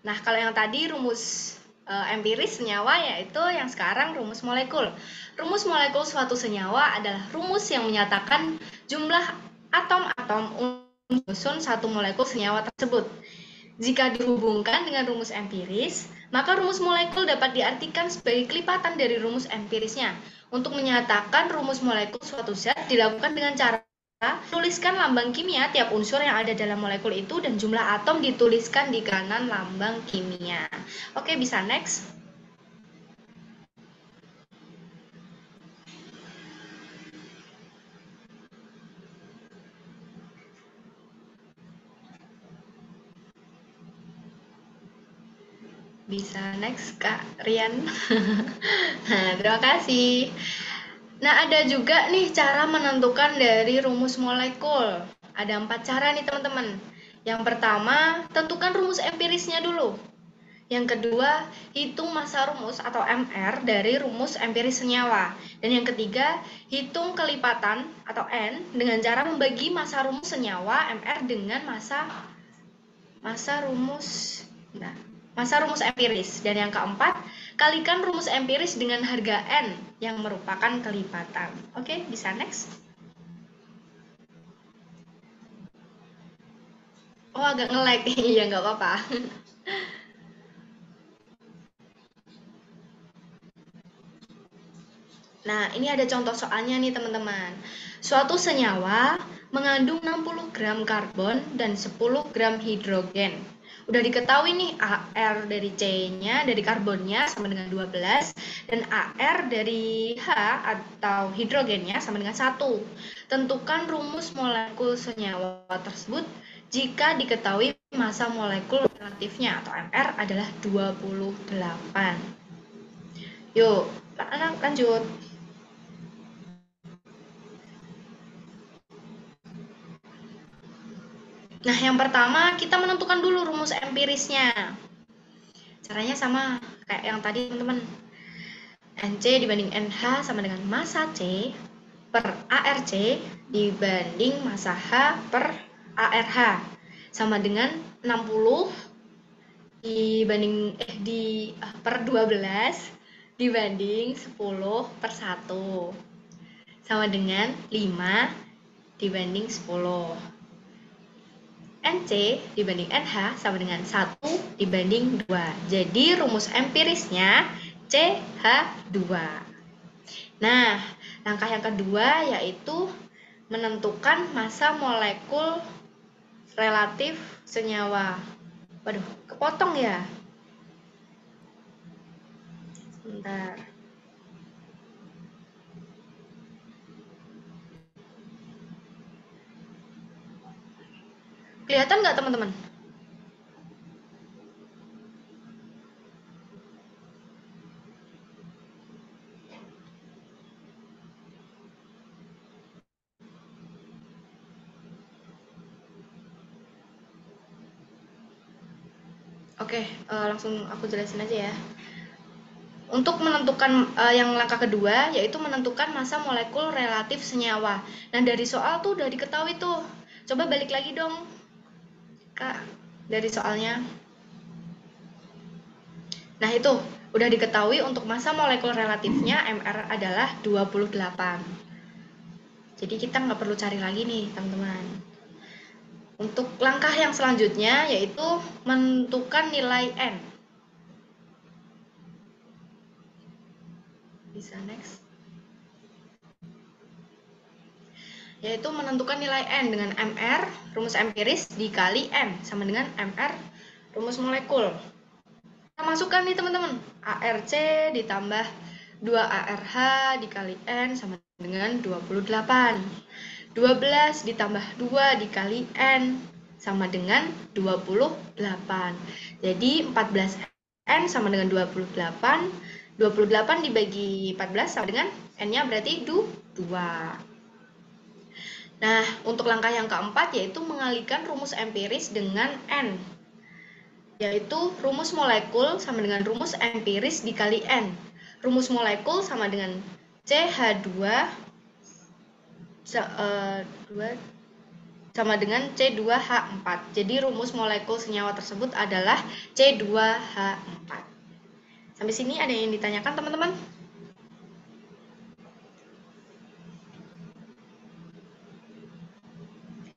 Nah, kalau yang tadi rumus empiris senyawa, yaitu yang sekarang rumus molekul. Rumus molekul suatu senyawa adalah rumus yang menyatakan jumlah atom-atom menyusun satu molekul senyawa tersebut. Jika dihubungkan dengan rumus empiris, maka rumus molekul dapat diartikan sebagai kelipatan dari rumus empirisnya. Untuk menyatakan rumus molekul suatu zat dilakukan dengan cara tuliskan lambang kimia tiap unsur yang ada dalam molekul itu dan jumlah atom dituliskan di kanan lambang kimia. Oke, bisa next. Bisa next, Kak Rian. Nah, terima kasih. Nah, ada juga nih cara menentukan dari rumus molekul. Ada 4 cara nih teman-teman. Yang pertama, tentukan rumus empirisnya dulu. Yang kedua, hitung massa rumus atau MR dari rumus empiris senyawa. Dan yang ketiga, hitung kelipatan atau N dengan cara membagi massa rumus senyawa MR dengan massa rumus empiris. Dan yang keempat, kalikan rumus empiris dengan harga N yang merupakan kelipatan. Oke, bisa next. Oh, agak nge-lag. Iya, nggak apa-apa. Nah, ini ada contoh soalnya nih teman-teman. Suatu senyawa mengandung 60 gram karbon dan 10 gram hidrogen. udah diketahui nih AR dari C-nya, dari karbonnya sama dengan 12, dan AR dari H atau hidrogennya sama dengan 1. Tentukan rumus molekul senyawa tersebut jika diketahui massa molekul relatifnya atau MR adalah 28. Yuk, lanjut. Nah, yang pertama kita menentukan dulu rumus empirisnya. Caranya sama kayak yang tadi teman-teman. NC dibanding NH sama dengan massa C per ARC dibanding massa H per ARH sama dengan 60 dibanding per 12 dibanding 10 per 1 sama dengan 5 dibanding 10. NC dibanding NH sama dengan 1 dibanding 2. Jadi rumus empirisnya CH2. Nah, langkah yang kedua yaitu menentukan massa molekul relatif senyawa. Waduh, kepotong ya? Sebentar. Kelihatan nggak teman-teman? Oke, langsung aku jelasin aja ya. Untuk menentukan yang langkah kedua yaitu menentukan massa molekul relatif senyawa. Nah, dari soal tuh udah diketahui tuh. Coba balik lagi dong, Kak, dari soalnya. Nah, itu udah diketahui untuk massa molekul relatifnya MR adalah 28. Jadi kita nggak perlu cari lagi nih, teman-teman. Untuk langkah yang selanjutnya yaitu menentukan nilai N. Bisa next. Yaitu menentukan nilai N dengan MR, rumus empiris, dikali N, sama dengan MR, rumus molekul. Kita masukkan nih teman-teman, ARC ditambah 2ARH dikali N sama dengan 28. 12 ditambah 2 dikali N sama dengan 28. Jadi 14N sama dengan 28. 28 dibagi 14 sama dengan N-nya berarti 2. Nah, untuk langkah yang keempat yaitu mengalihkan rumus empiris dengan N. Yaitu rumus molekul sama dengan rumus empiris dikali N. Rumus molekul sama dengan CH2 sama dengan C2H4. Jadi rumus molekul senyawa tersebut adalah C2H4. Sampai sini ada yang ditanyakan teman-teman?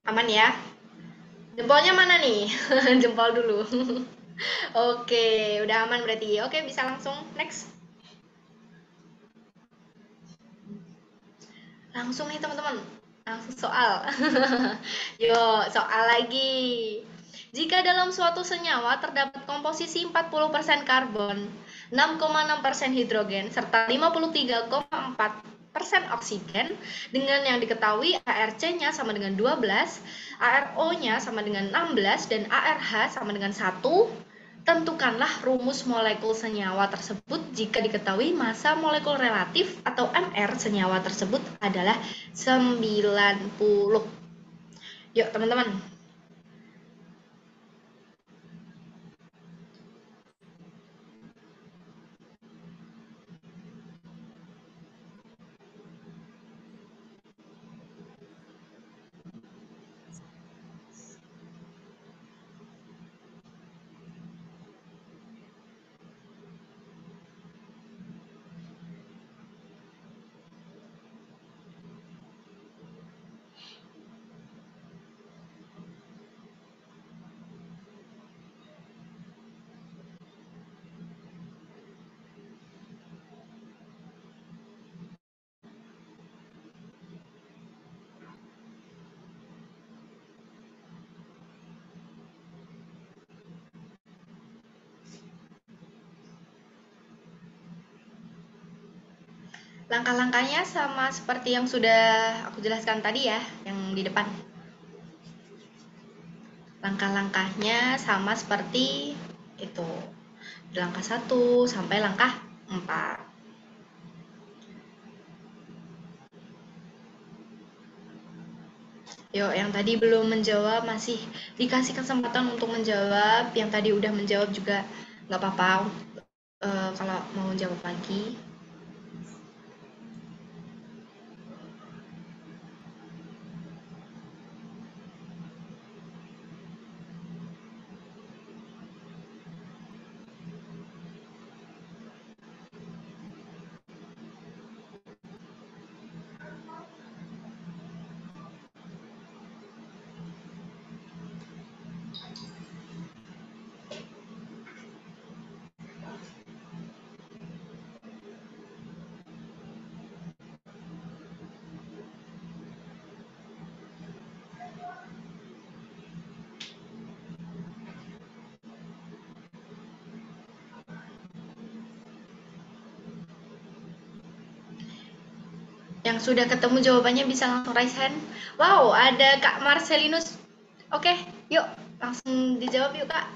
Aman ya? Jempolnya mana nih? Jempol dulu. Oke, udah aman berarti. Oke, bisa langsung next. Langsung nih teman-teman, langsung soal. Yuk, soal lagi. Jika dalam suatu senyawa terdapat komposisi 40% karbon, 6,6% hidrogen, serta 53,4% oksigen, dengan yang diketahui ARC-nya sama dengan 12, ARO-nya sama dengan 16, dan ARH sama dengan 1, tentukanlah rumus molekul senyawa tersebut jika diketahui massa molekul relatif atau MR senyawa tersebut adalah 90. Yuk teman-teman. Langkah-langkahnya sama seperti yang sudah aku jelaskan tadi ya, yang di depan. Langkah-langkahnya sama seperti itu. Langkah 1 sampai langkah 4. Yuk, yang tadi belum menjawab masih dikasih kesempatan untuk menjawab. Yang tadi udah menjawab juga nggak apa-apa kalau mau jawab lagi. Yang sudah ketemu jawabannya bisa langsung raise hand. Wow, ada Kak Marcelinus. Oke, yuk langsung dijawab yuk Kak.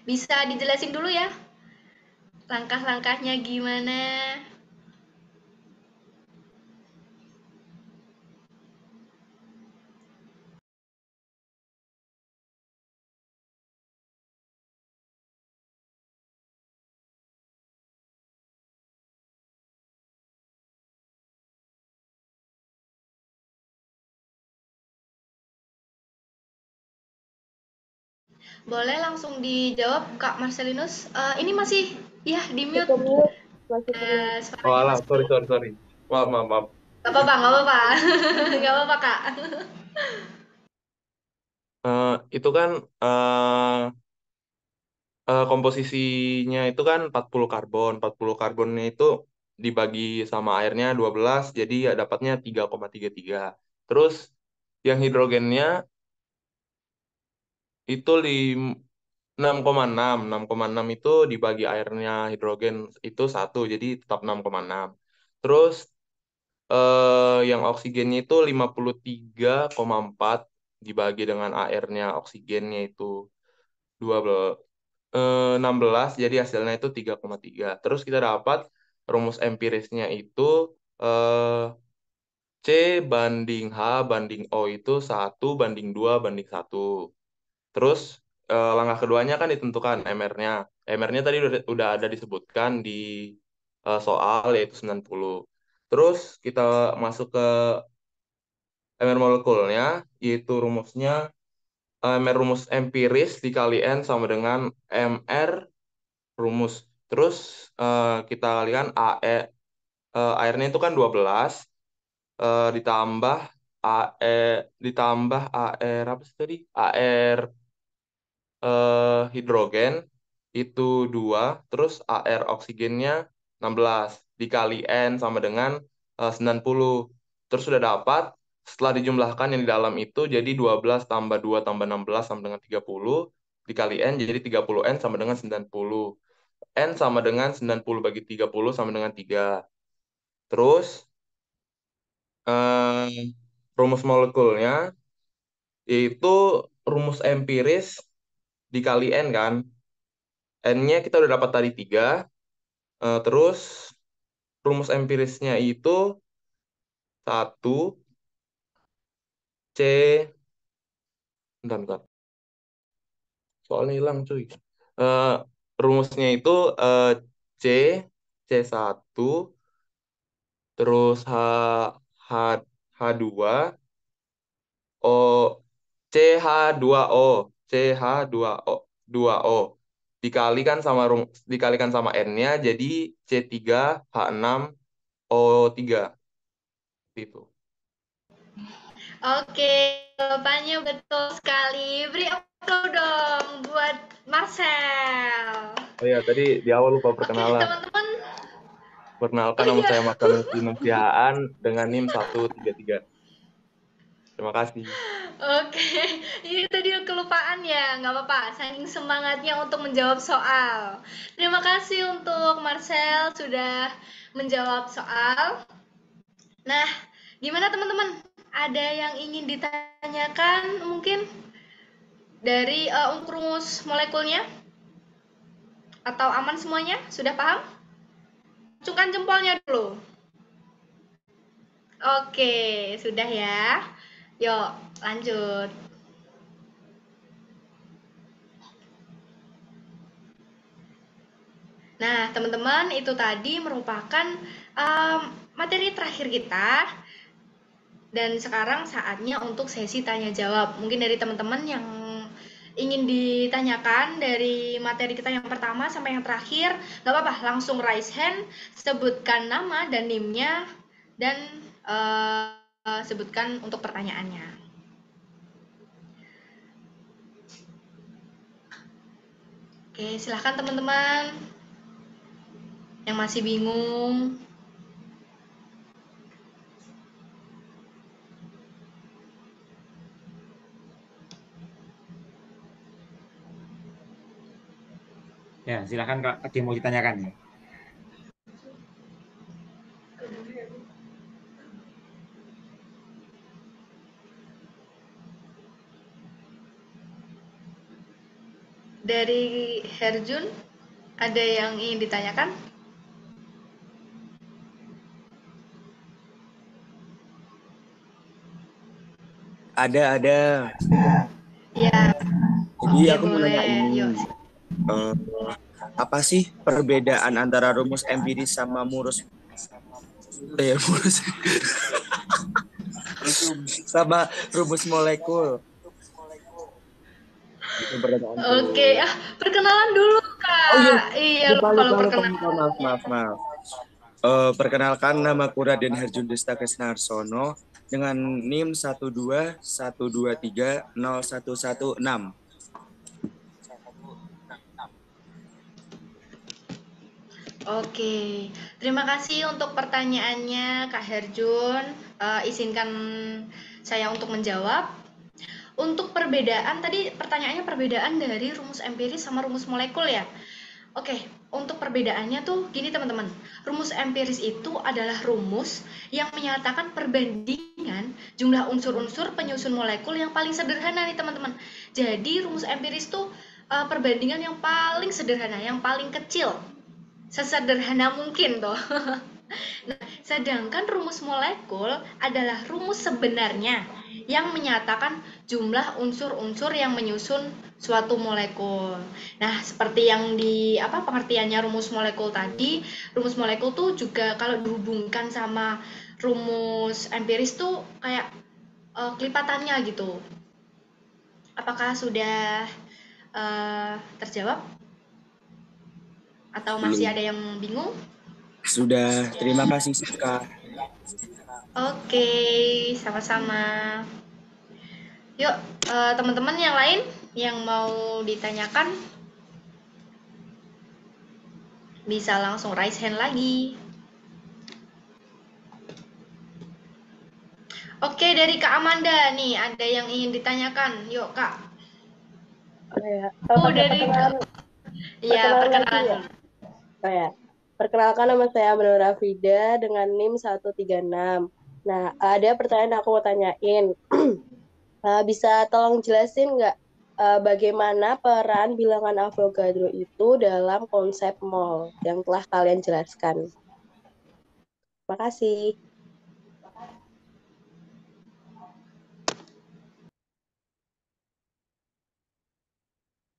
Bisa dijelasin dulu ya langkah-langkahnya gimana? Boleh langsung dijawab Kak Marcelinus. Ini masih ya di mute. Masih mute. Oh Suaranya alah, masih. sorry. Maaf. Gak apa-apa, gak apa-apa. Gak apa-apa Kak. Itu kan komposisinya itu kan 40 karbon. 40 karbonnya itu dibagi sama airnya 12, jadi ya dapatnya 3,33. Terus yang hidrogennya itu 6,6. 6,6 itu dibagi airnya hidrogen itu 1, jadi tetap 6,6. Terus yang oksigennya itu 53,4 dibagi dengan airnya oksigennya itu 12, 16, jadi hasilnya itu 3,3. Terus kita dapat rumus empirisnya itu eh, C banding H banding O itu 1:2:1. Terus langkah keduanya kan ditentukan MR-nya. MR-nya tadi udah ada disebutkan di soal yaitu 90. Terus kita masuk ke MR molekulnya, yaitu rumusnya MR rumus empiris dikali N sama dengan MR rumus. Terus kita kalikan airnya itu kan 12, ditambah ditambah AR apa sih tadi? AR hidrogen itu 2, terus AR oksigennya 16 dikali N sama dengan 90. Terus sudah dapat, setelah dijumlahkan yang di dalam itu jadi 12 tambah 2 tambah 16 sama dengan 30 dikali N jadi 30 N sama dengan 90. N sama dengan 90 bagi 30 sama dengan 3. Terus rumus molekulnya yaitu rumus empiris dikali N kan. N-nya kita udah dapat tadi 3. Terus rumus empirisnya itu 1 C, bentar. Soalnya hilang cuy. Eh, rumusnya itu C, C1, terus H, H2, O, CH2O, CH2O, 2O. Dikalikan sama N-nya jadi C3H6O3. Itu. Oke, jawabannya betul sekali. Beri aplaus dong buat Marcel. Oh ya, tadi di awal lupa Oke, perkenalan. teman-teman. Perkenalkan, Oh nama iya. saya Marcelus Dinunsiaan dengan NIM 133. Terima kasih. Oke, ini tadi kelupaan ya, nggak apa-apa. Saking semangatnya untuk menjawab soal. Terima kasih untuk Marcel sudah menjawab soal. Nah, gimana teman-teman? Ada yang ingin ditanyakan mungkin dari untuk rumus molekulnya? Atau aman semuanya? Sudah paham? Acungkan jempolnya dulu. Oke, sudah ya. Yuk, lanjut. Nah, teman-teman, itu tadi merupakan materi terakhir kita. Dan sekarang saatnya untuk sesi tanya jawab. Mungkin dari teman-teman yang ingin ditanyakan dari materi kita yang pertama sampai yang terakhir, nggak apa-apa, langsung raise hand, sebutkan nama dan NIM-nya, dan sebutkan untuk pertanyaannya. Oke, silahkan teman-teman yang masih bingung. Ya, silakan Kak, ada yang mau ditanyakan ya. Dari Herjun, ada yang ingin ditanyakan? Ada. Ya, Jadi oke, aku mau nanya boleh. ini, Yuk. apa sih perbedaan antara rumus empiris sama rumus sama rumus molekul? Itu pertanyaanku. Oke, perkenalan dulu, Kak. Oh iya, Iya, lupa. perkenalan. Maaf. Perkenalkan, namaku Raden Herjun Desta Kesnarsono dengan NIM 121230116. Oke, terima kasih untuk pertanyaannya, Kak Herjun. Izinkan saya untuk menjawab. Untuk perbedaan, tadi pertanyaannya perbedaan dari rumus empiris sama rumus molekul ya? Oke, untuk perbedaannya tuh gini teman-teman. Rumus empiris itu adalah rumus yang menyatakan perbandingan jumlah unsur-unsur penyusun molekul yang paling sederhana nih teman-teman. Jadi rumus empiris tuh perbandingan yang paling sederhana, yang paling kecil. Sesederhana mungkin toh. Nah, sedangkan rumus molekul adalah rumus sebenarnya yang menyatakan jumlah unsur-unsur yang menyusun suatu molekul. Nah, seperti yang di pengertiannya rumus molekul tadi, rumus molekul tuh juga kalau dihubungkan sama rumus empiris tuh kayak kelipatannya gitu. Apakah sudah terjawab? Atau masih Belum. ada yang bingung? Sudah, terima kasih Kak. Oke, sama-sama. Yuk, teman-teman yang lain yang mau ditanyakan bisa langsung raise hand lagi. Oke, dari Kak Amanda nih, ada yang ingin ditanyakan. Yuk, Kak. Oh ya, Dari ya, perkenalan ya. Oh ya, perkenalkan nama saya Menur Rafida dengan NIM 136. Nah, ada pertanyaan aku mau tanyain. Bisa tolong jelasin nggak bagaimana peran bilangan Avogadro itu dalam konsep mol yang telah kalian jelaskan? Terima kasih.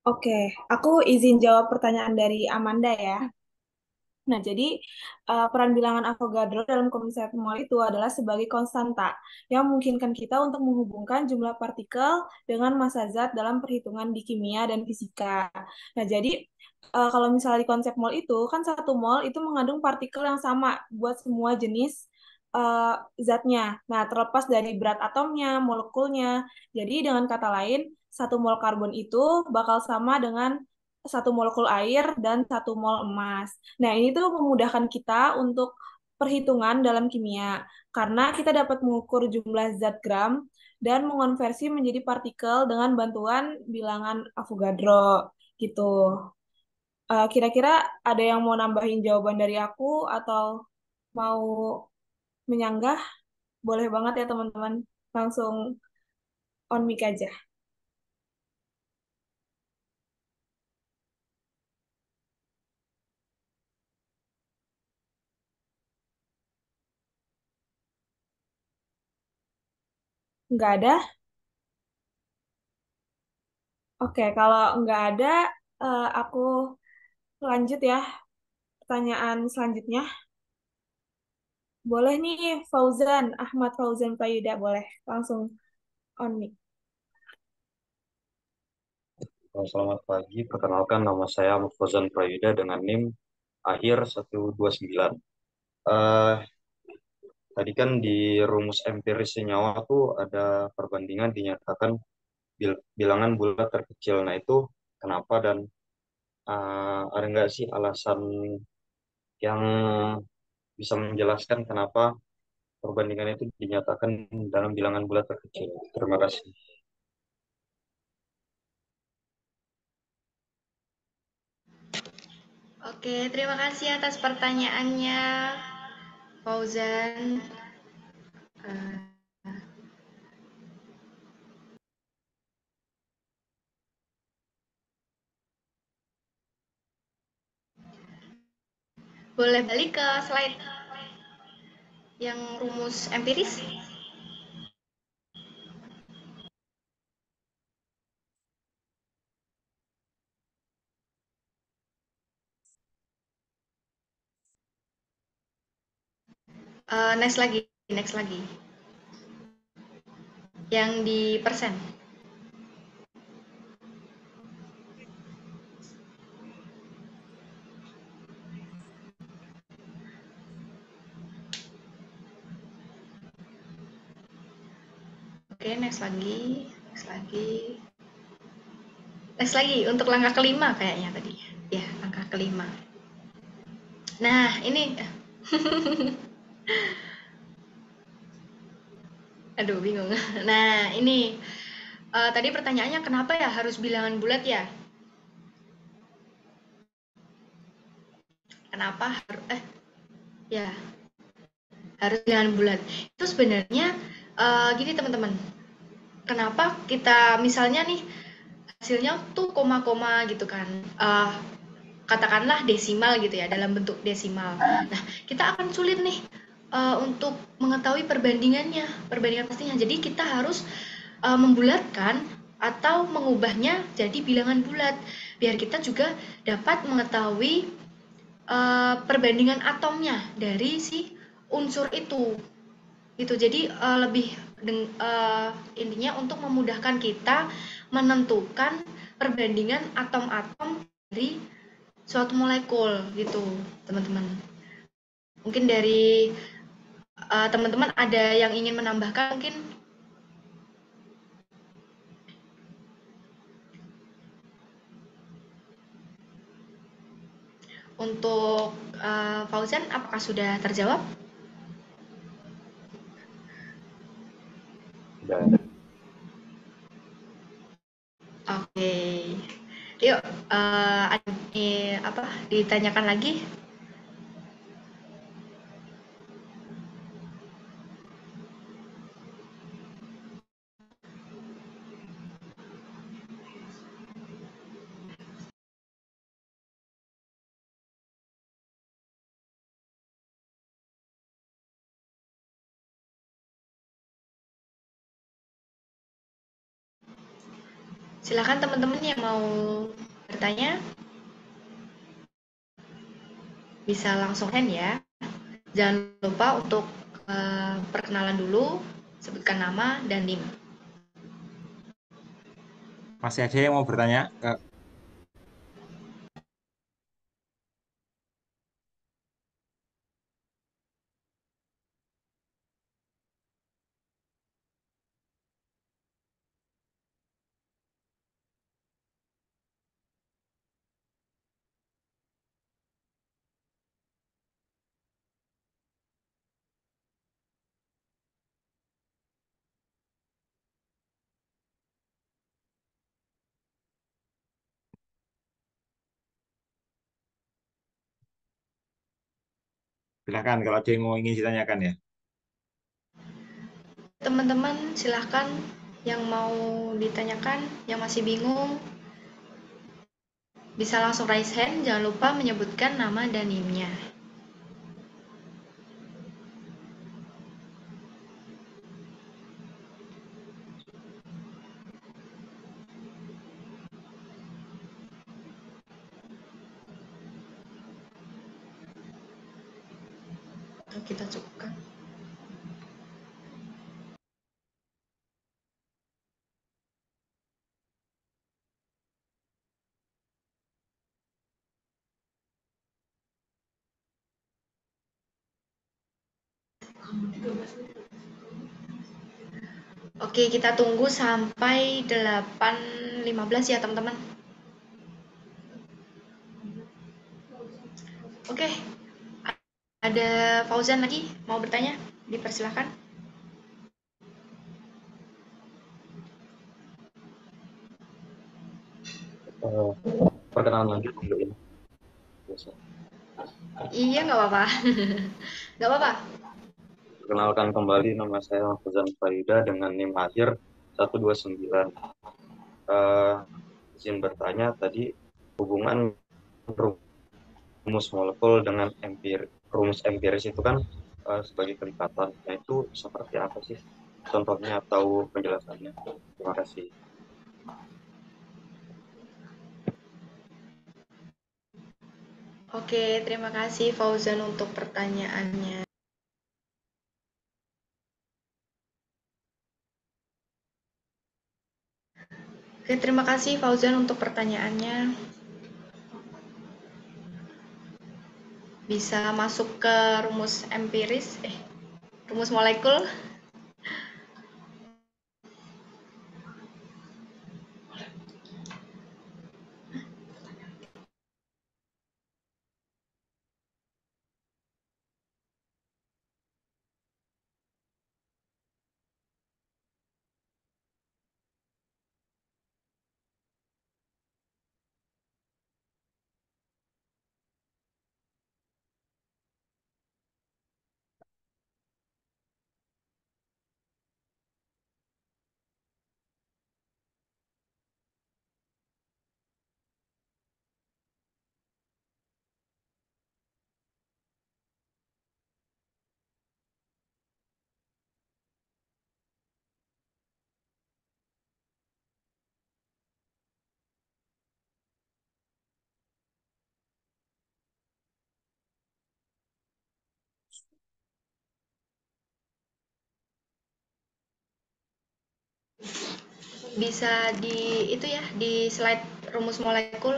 Oke, aku izin jawab pertanyaan dari Amanda ya. Nah, jadi peran bilangan Avogadro dalam konsep mol itu adalah sebagai konstanta yang memungkinkan kita untuk menghubungkan jumlah partikel dengan massa zat dalam perhitungan di kimia dan fisika. Nah, jadi kalau misalnya di konsep mol itu, kan satu mol itu mengandung partikel yang sama buat semua jenis eh, zatnya. Nah, terlepas dari berat atomnya, molekulnya. Jadi, dengan kata lain, satu mol karbon itu bakal sama dengan satu molekul air dan satu mol emas. Nah, ini tuh memudahkan kita untuk perhitungan dalam kimia, karena kita dapat mengukur jumlah zat gram dan mengonversi menjadi partikel dengan bantuan bilangan Avogadro, gitu. Kira-kira ada yang mau nambahin jawaban dari aku atau mau menyanggah? Boleh banget ya teman-teman. Langsung on mic aja. Nggak ada? Oke, kalau nggak ada, aku lanjut ya pertanyaan selanjutnya. Boleh nih, Fauzan, Ahmad Fauzan Prayuda, boleh langsung on mic. Selamat pagi, perkenalkan nama saya Fauzan Prayuda dengan NIM akhir 129. Eh, Tadi kan di rumus empiris senyawa tuh ada perbandingan dinyatakan bilangan bulat terkecil. Nah itu kenapa dan ada nggak sih alasan yang bisa menjelaskan kenapa perbandingan itu dinyatakan dalam bilangan bulat terkecil? Terima kasih. Oke, terima kasih atas pertanyaannya, Fauzan. Eh, Boleh balik ke slide yang rumus empiris? Next lagi, next lagi. Yang di persen. Oke, next lagi, next lagi. Next lagi untuk langkah kelima kayaknya tadi. Ya, langkah kelima. Nah, ini aduh bingung. Nah, ini tadi pertanyaannya kenapa ya harus bilangan bulat ya? Kenapa harus ya harus bilangan bulat? Itu sebenarnya gini teman-teman. Kenapa kita misalnya nih hasilnya tuh koma-koma gitu kan? Katakanlah desimal gitu ya, dalam bentuk desimal. Nah, kita akan sulit nih untuk mengetahui perbandingan pastinya. Jadi kita harus membulatkan atau mengubahnya jadi bilangan bulat biar kita juga dapat mengetahui perbandingan atomnya dari si unsur itu. Gitu. Jadi lebih intinya untuk memudahkan kita menentukan perbandingan atom-atom dari suatu molekul gitu, teman-teman. Mungkin dari teman-teman ada yang ingin menambahkan mungkin untuk Fauzan, apakah sudah terjawab? Sudah. Oke. Yuk, apa ditanyakan lagi? Silakan teman-teman yang mau bertanya bisa langsung hand ya. Jangan lupa untuk perkenalan dulu, sebutkan nama dan NIM. Masih ada yang mau bertanya? Silakan kalau ada yang mau ingin ditanyakan ya. teman-teman, silahkan yang mau ditanyakan, yang masih bingung, bisa langsung raise hand, jangan lupa menyebutkan nama dan NIM-nya. Kita cukupkan. Oke, kita tunggu sampai 8.15 ya, teman-teman. Oke, ada Fauzan lagi mau bertanya? Dipersilahkan. Perkenalan lagi dulu ini. Iya, nggak apa-apa. Nggak apa-apa. Perkenalkan kembali, nama saya Mahfuzan Farida dengan NIM akhir 129. Izin bertanya tadi hubungan rumus molekul dengan rumus empiris itu kan sebagai kelipatan. Nah itu seperti apa sih contohnya atau penjelasannya? Terima kasih. Oke, terima kasih Fauzan untuk pertanyaannya. Oke, terima kasih Fauzan untuk pertanyaannya. Bisa masuk ke rumus empiris, rumus molekul. Bisa di itu ya, di slide rumus molekul.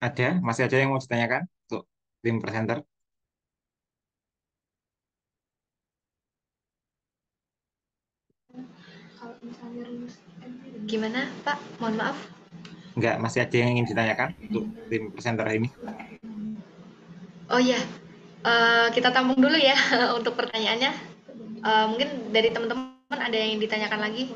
Masih ada yang mau ditanyakan untuk tim presenter? Gimana, Pak? Mohon maaf. Enggak, masih ada yang ingin ditanyakan untuk tim presenter ini? Oh iya, kita tampung dulu ya untuk pertanyaannya. Mungkin dari teman-teman ada yang ditanyakan lagi.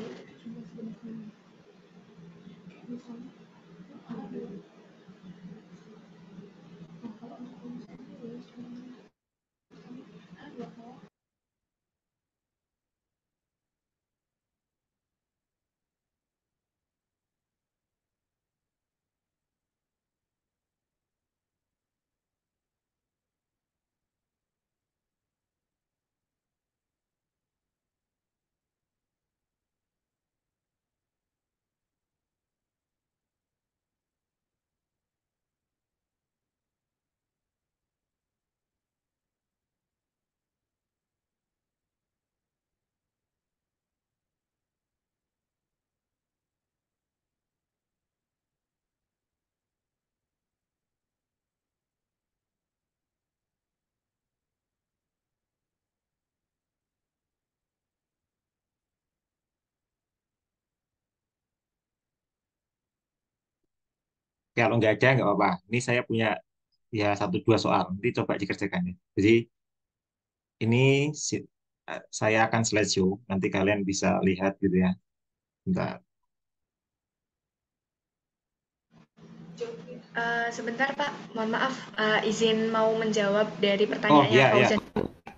Kalau nggak ada, nggak apa-apa. Ini saya punya ya 1 2 soal. Nanti coba dikerjakan ya. Jadi ini saya akan slideshow. Nanti kalian bisa lihat gitu ya. Bentar. Sebentar Pak, mohon maaf, izin mau menjawab dari Oh pertanyaannya ya ya Fauzan.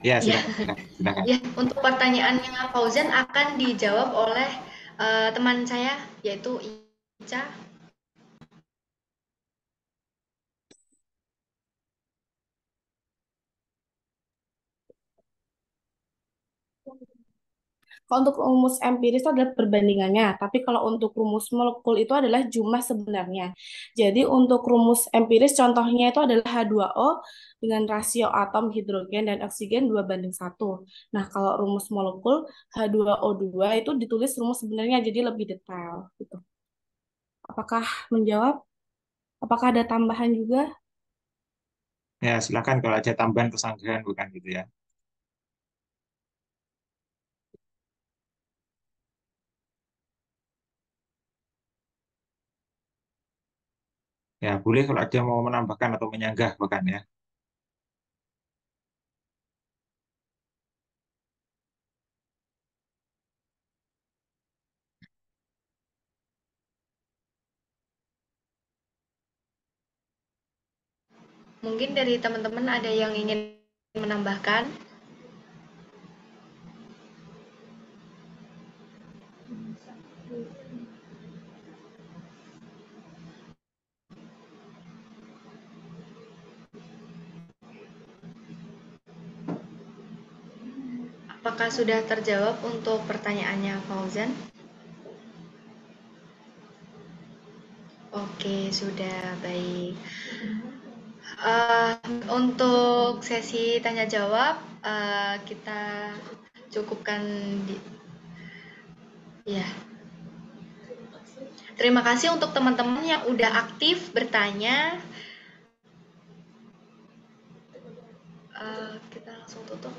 ya, Ya, silakan silakan silakan. ya, untuk pertanyaannya Fauzan akan dijawab oleh teman saya, yaitu Ica. Kalau untuk rumus empiris itu adalah perbandingannya, tapi kalau untuk rumus molekul itu adalah jumlah sebenarnya. Jadi untuk rumus empiris contohnya itu adalah H2O dengan rasio atom hidrogen dan oksigen 2:1. Nah, kalau rumus molekul H2O2 itu ditulis rumus sebenarnya jadi lebih detail gitu. Apakah menjawab? Apakah ada tambahan juga? Ya silakan kalau ada tambahan kesanggahan bukan gitu ya. Ya boleh kalau ada mau menambahkan atau menyanggah bahkan ya. Mungkin dari teman-teman ada yang ingin menambahkan. Apakah sudah terjawab untuk pertanyaannya Fauzan? Oke, sudah baik. Untuk sesi tanya jawab kita cukupkan di ya. Terima kasih untuk teman-teman yang udah aktif bertanya. Kita langsung tutup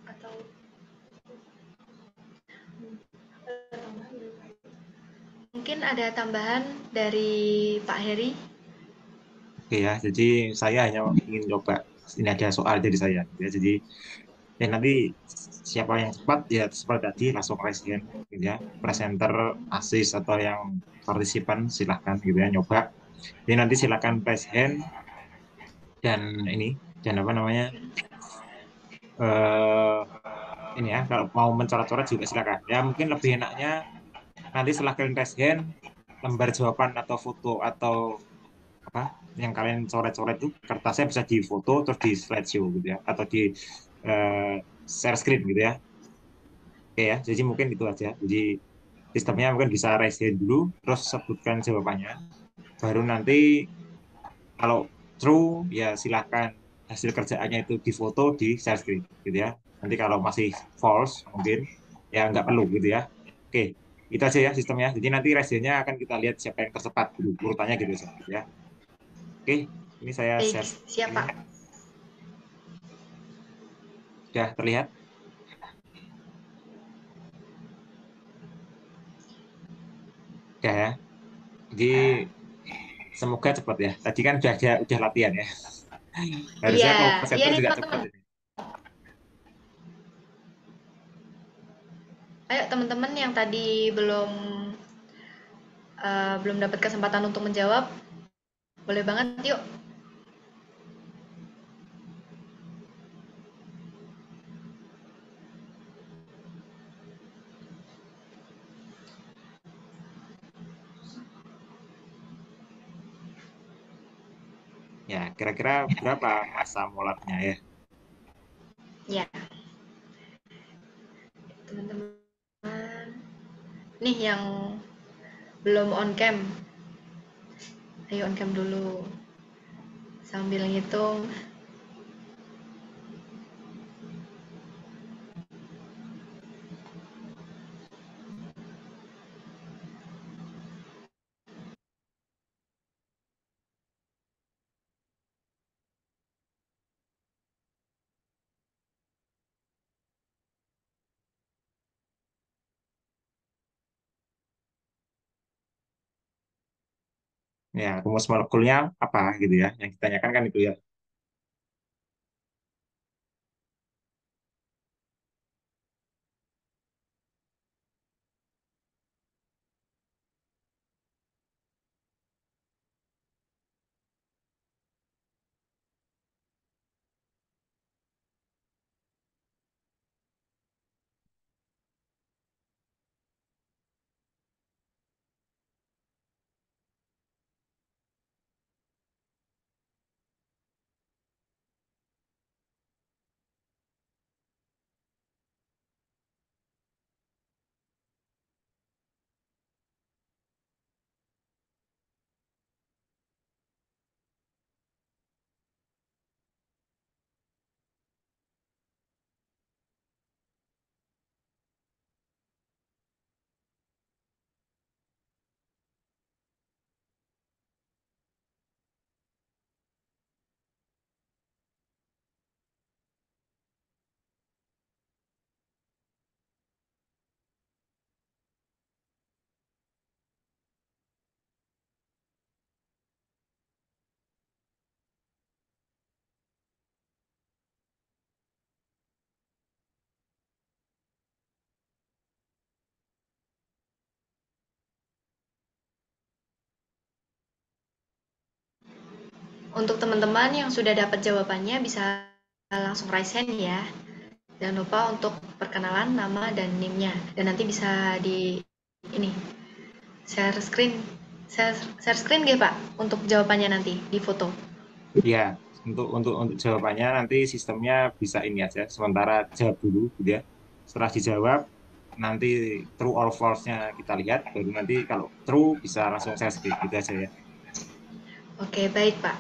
atau mungkin ada tambahan dari Pak Heri? Oke ya, jadi saya hanya ingin coba ini ada soal dari saya gitu ya. Jadi ya nanti siapa yang cepat ya seperti tadi langsung raise hand gitu ya. Presenter, asis atau yang partisipan silahkan gitu ya nyoba. Jadi nanti silakan raise hand dan ini dan apa namanya eh ini ya kalau mau mencoret-coret juga silakan. Ya mungkin lebih enaknya nanti setelah kalian raise hand lembar jawaban atau foto atau apa yang kalian coret-coret itu kertasnya bisa difoto terus di slideshow gitu ya atau di eh, share screen gitu ya. Oke ya, jadi mungkin itu aja. Jadi sistemnya mungkin bisa raise hand dulu, terus sebutkan jawabannya. Baru nanti kalau true ya silahkan hasil kerjaannya itu difoto di share screen gitu ya. Nanti kalau masih false mungkin ya nggak perlu gitu ya. Oke, itu aja ya sistemnya. Jadi nanti raise hand-nya akan kita lihat siapa yang tercepat dulu urutannya gitu ya. Oke, ini saya Baik, share siap Pak. ininya. Sudah terlihat? Sudah ya. Jadi semoga cepat ya. Tadi kan udah latihan ya. Iya, Harusnya kalau iya presenter nih juga cepat teman-teman. ini. Ayo teman-teman yang tadi belum dapat kesempatan untuk menjawab, boleh banget yuk. Ya, kira-kira berapa masa molarnya ya? Ya, teman-teman. Nih yang belum on cam, ayo on cam dulu. Sambil ngitung. Ya, rumus molekulnya apa gitu ya? Yang ditanyakan kan itu ya. Untuk teman-teman yang sudah dapat jawabannya bisa langsung raise hand ya. Jangan lupa untuk perkenalan nama dan NIM-nya. Dan nanti bisa di ini share screen. Share screen nggih Pak untuk jawabannya nanti di foto. Ya, untuk jawabannya nanti sistemnya bisa ini aja. Sementara jawab dulu gitu ya. Setelah dijawab nanti true or false-nya kita lihat, baru nanti kalau true bisa langsung saya skip gitu aja ya. Oke, baik Pak.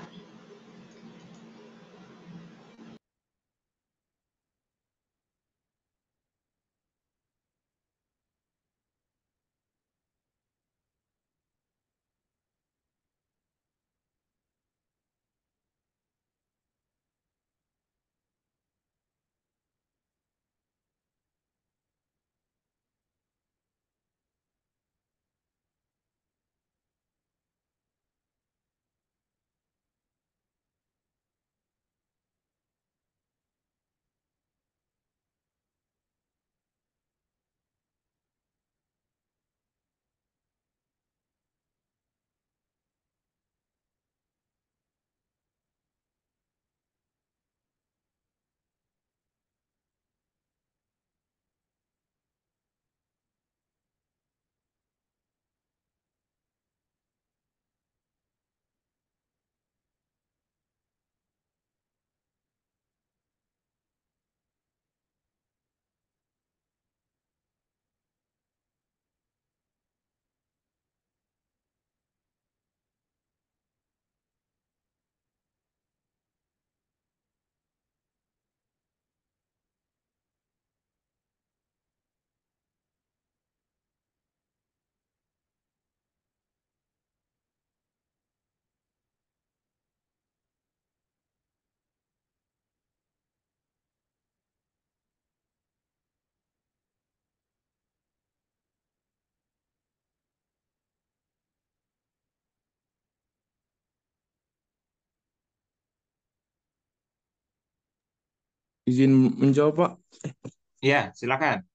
Izin menjawab, Pak. Ya, silakan.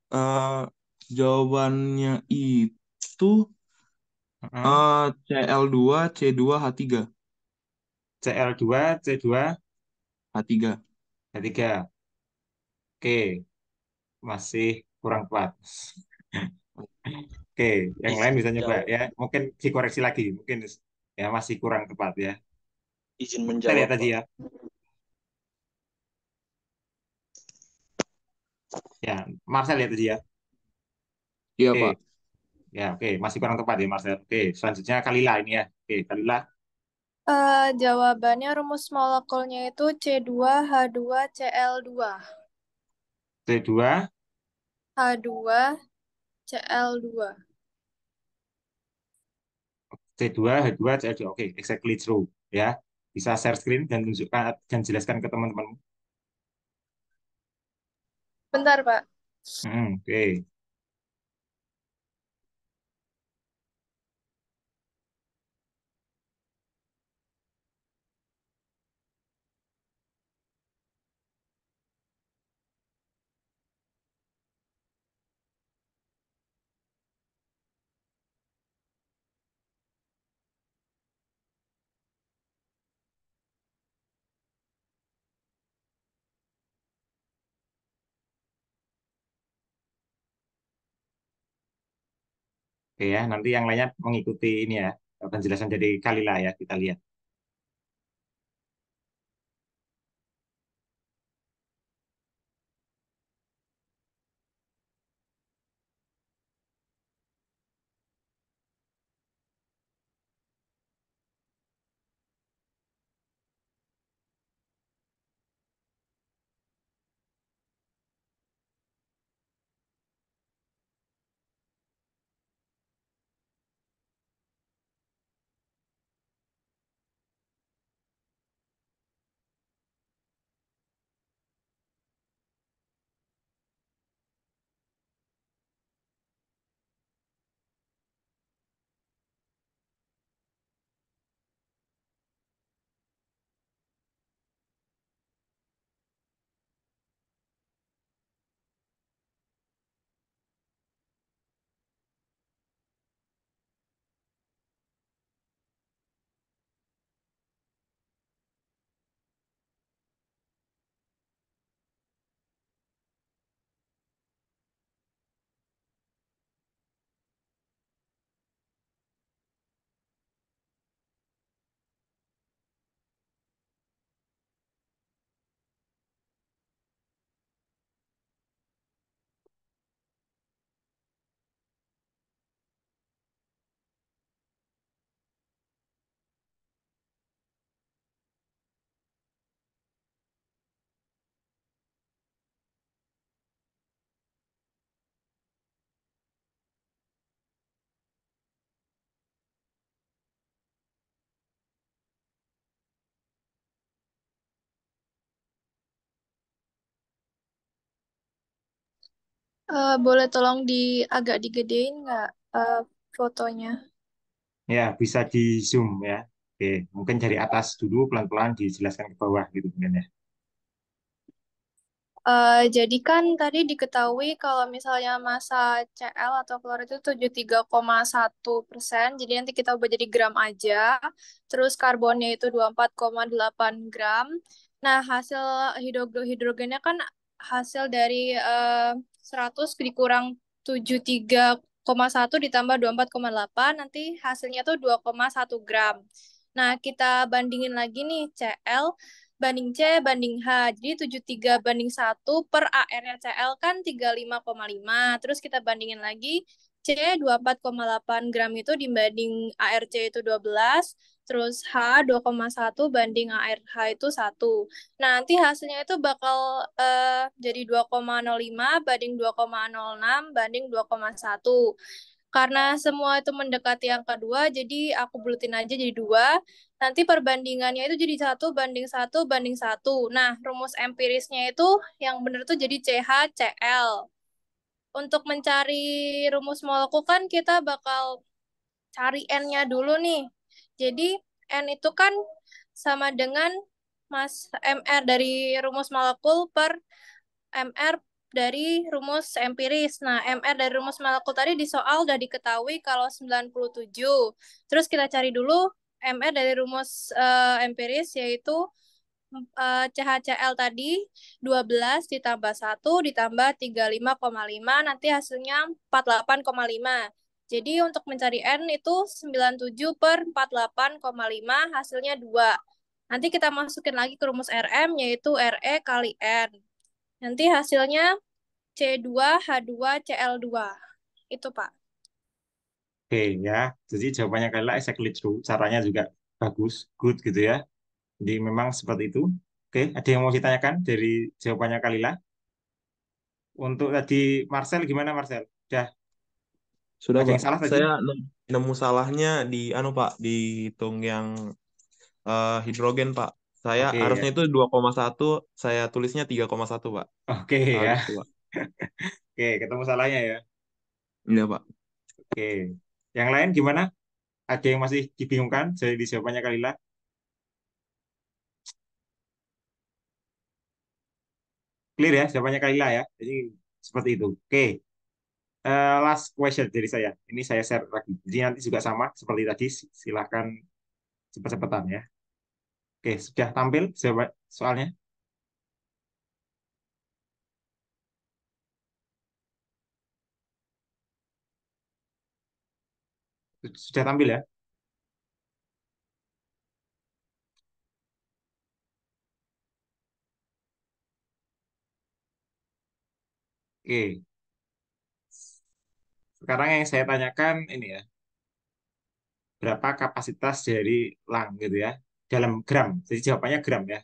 Eh, Jawabannya itu Cl2 C2H3. Cl2 C2 H3. H3. Oke, masih kurang kuat. Oke, yang lain Izin bisa nyoba menjawab. ya. Mungkin dikoreksi lagi, mungkin ya masih kurang tepat ya. Izin Kita lihat menjawab, tadi Pak. ya. Ya, Marcel lihat tadi ya. Iya, Oke, Pak. ya oke, masih kurang tepat ya Marcel. Oke, selanjutnya Kalila ini ya. Oke, Kalila Jawabannya rumus molekulnya itu C2H2Cl2. C2 H2Cl2. C2 H2 Cl2. Oke, exactly true ya. Bisa share screen dan tunjukkan dan jelaskan ke teman-teman. Bentar, Pak. Oke. Oke ya, nanti yang lainnya mengikuti ini ya, penjelasan dari Kalila ya, kita lihat. Boleh tolong agak digedein nggak fotonya? Ya, bisa di zoom ya. Oke, mungkin dari atas dulu pelan-pelan dijelaskan ke bawah gitu mungkin ya. Jadi kan tadi diketahui kalau misalnya massa Cl atau klor itu 73,1%, jadi nanti kita ubah jadi gram aja. Terus karbonnya itu 24,8 gram. Nah, hasil hidrogennya kan hasil dari 100 dikurang 73,1 ditambah 24,8, nanti hasilnya tuh 2,1 gram. Nah, kita bandingin lagi nih Cl banding C banding H. Jadi 73/1 per AR-nya CL kan 35,5. Terus kita bandingin lagi C 24,8 gram itu dibanding ARC itu 12. Terus H 2,1 banding ARH itu 1. Nah, nanti hasilnya itu bakal jadi 2,05 banding 2,06 banding 2,1. Karena semua itu mendekati angka 2, jadi aku bulutin aja jadi 2. Nanti perbandingannya itu jadi 1/1 banding 1. Nah, rumus empirisnya itu yang benar tuh jadi CHCl. Untuk mencari rumus molekul kan kita bakal cari N-nya dulu nih. Jadi N itu kan sama dengan Mas MR dari rumus molekul per MR dari rumus empiris. Nah, MR dari rumus molekul tadi di soal udah diketahui kalau 97. Terus kita cari dulu MR dari rumus empiris yaitu CHCl tadi 12 ditambah 1 ditambah 35,5 nanti hasilnya 48,5. Jadi untuk mencari N itu 97 per 48,5 hasilnya 2. Nanti kita masukin lagi ke rumus RM yaitu RE kali N. Nanti hasilnya C2H2Cl2. Itu, Pak. Oke ya, jadi jawabannya Kalila exactly true. Caranya juga bagus, good gitu ya. Jadi memang seperti itu. Oke, ada yang mau ditanyakan dari jawabannya Kalila? Untuk tadi Marcel gimana Marcel? Udah Sudah, ada Pak. yang salah tadi? Saya nemu salahnya di Pak, di hitung yang hidrogen, Pak. Saya Oke harusnya ya. itu 2,1, saya tulisnya 3,1, Pak. Oke Salah ya. di situ, Pak. Oke, ketemu salahnya ya. Iya, Pak. Oke. Yang lain gimana? Ada yang masih dibingungkan jadi di jawabannya Kalila? Clear ya jawabannya Kalila ya. Jadi seperti itu. Oke. Last question dari saya. Ini saya share lagi. Jadi nanti juga sama seperti tadi. Silakan cepat-cepatan ya. Oke, sudah tampil jawab soalnya? Sudah tampil ya? Oke. Sekarang yang saya tanyakan ini ya. Berapa kapasitas dari lang gitu ya? Dalam gram. Jadi jawabannya gram ya.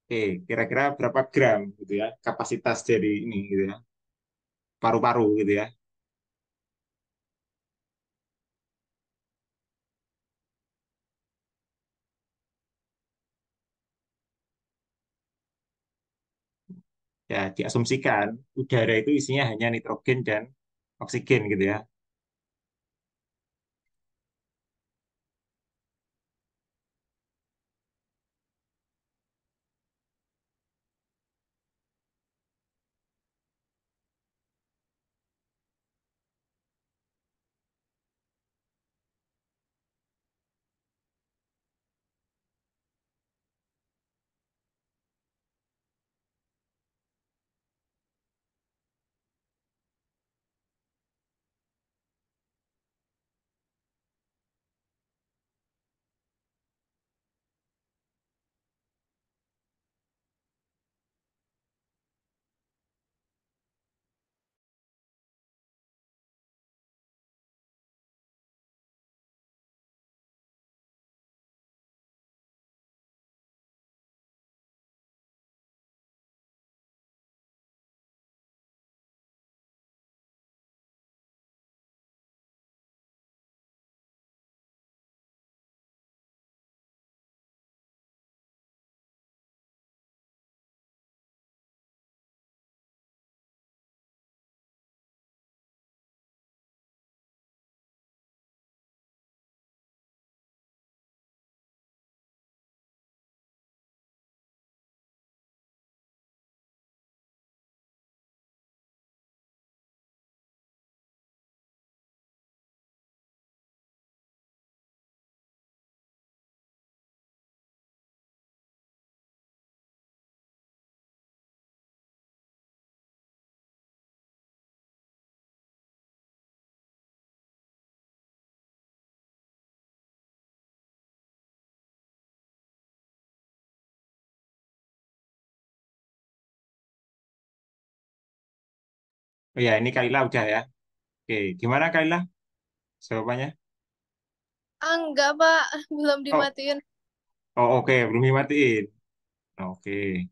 Oke, kira-kira berapa gram gitu ya kapasitas dari ini gitu ya. Paru-paru gitu ya. Ya, diasumsikan udara itu isinya hanya nitrogen dan oksigen gitu ya. Oh ya, ini Kalila udah ya. Oke, gimana Kalila jawabannya? Ah, enggak, Pak. Belum Oh, dimatiin. oh oke, belum dimatiin. Oke.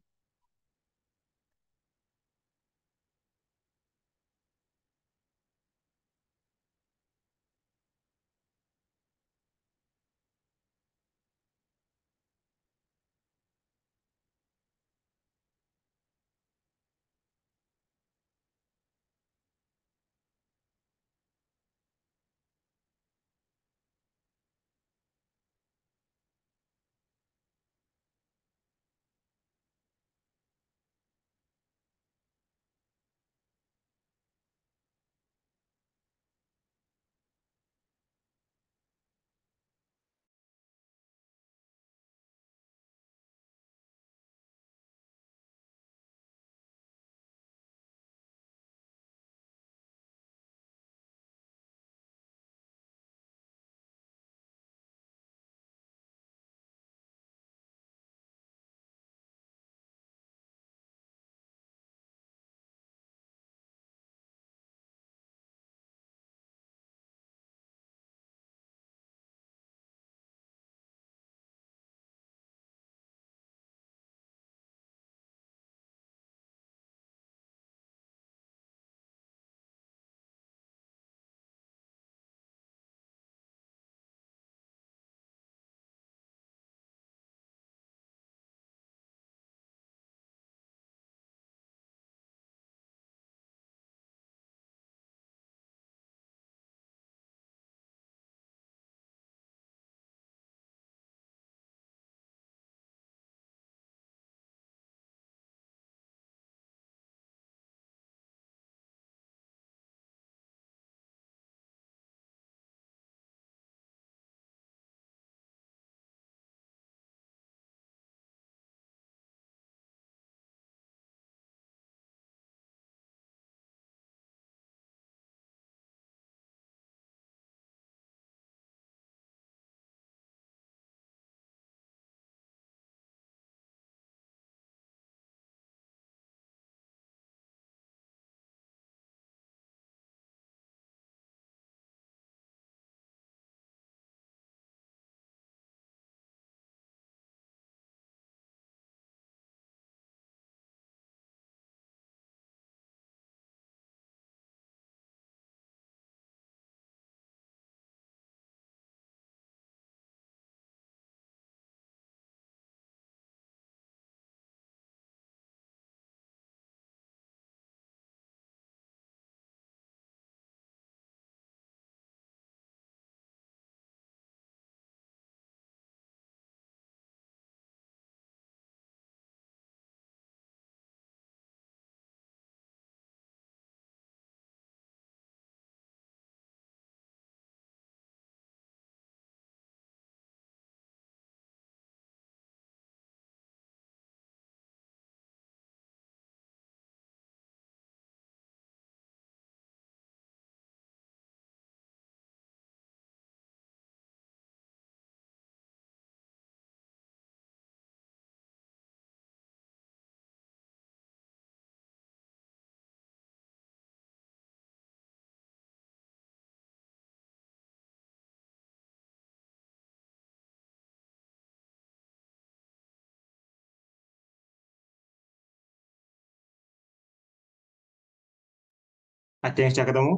Ada yang sudah ketemu?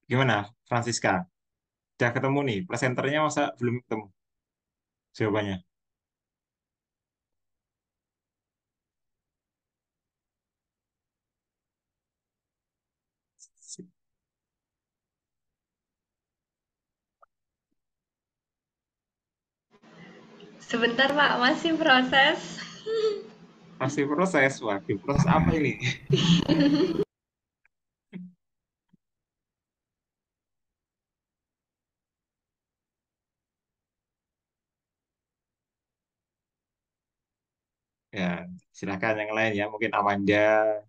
Gimana, Francisca? Sudah ketemu nih, presenternya masa belum ketemu jawabannya? Sebentar, Pak, masih proses. Masih proses, waduh, proses apa ini? Ya, silakan yang lain ya, mungkin Amanda.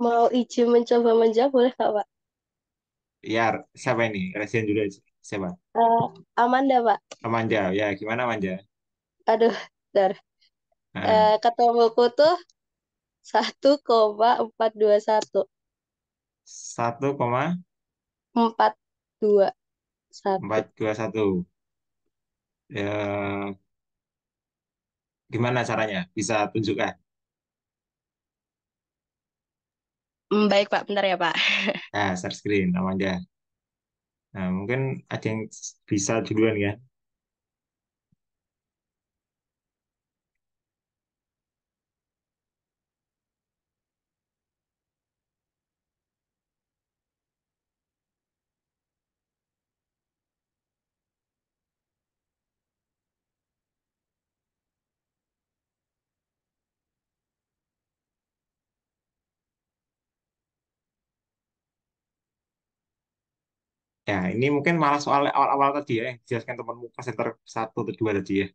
Mau izin mencoba menjawab boleh nggak, Pak? Ya, siapa ini? Resian dulu aja. Siapa? Eh, Amanda, Pak. Amanda, ya gimana Amanda? Aduh, bentar. Nah, Ketemuku tuh 1,421. 1,421. 421. Ya, gimana caranya? Bisa tunjukkan? Baik, Pak. Bentar ya, Pak. Nah, share screen Amanda. Nah, mungkin ada yang bisa duluan ya. Ya, ini mungkin malah soal awal-awal tadi ya, yang dijelaskan temanmu presenter 1 atau 2 tadi ya.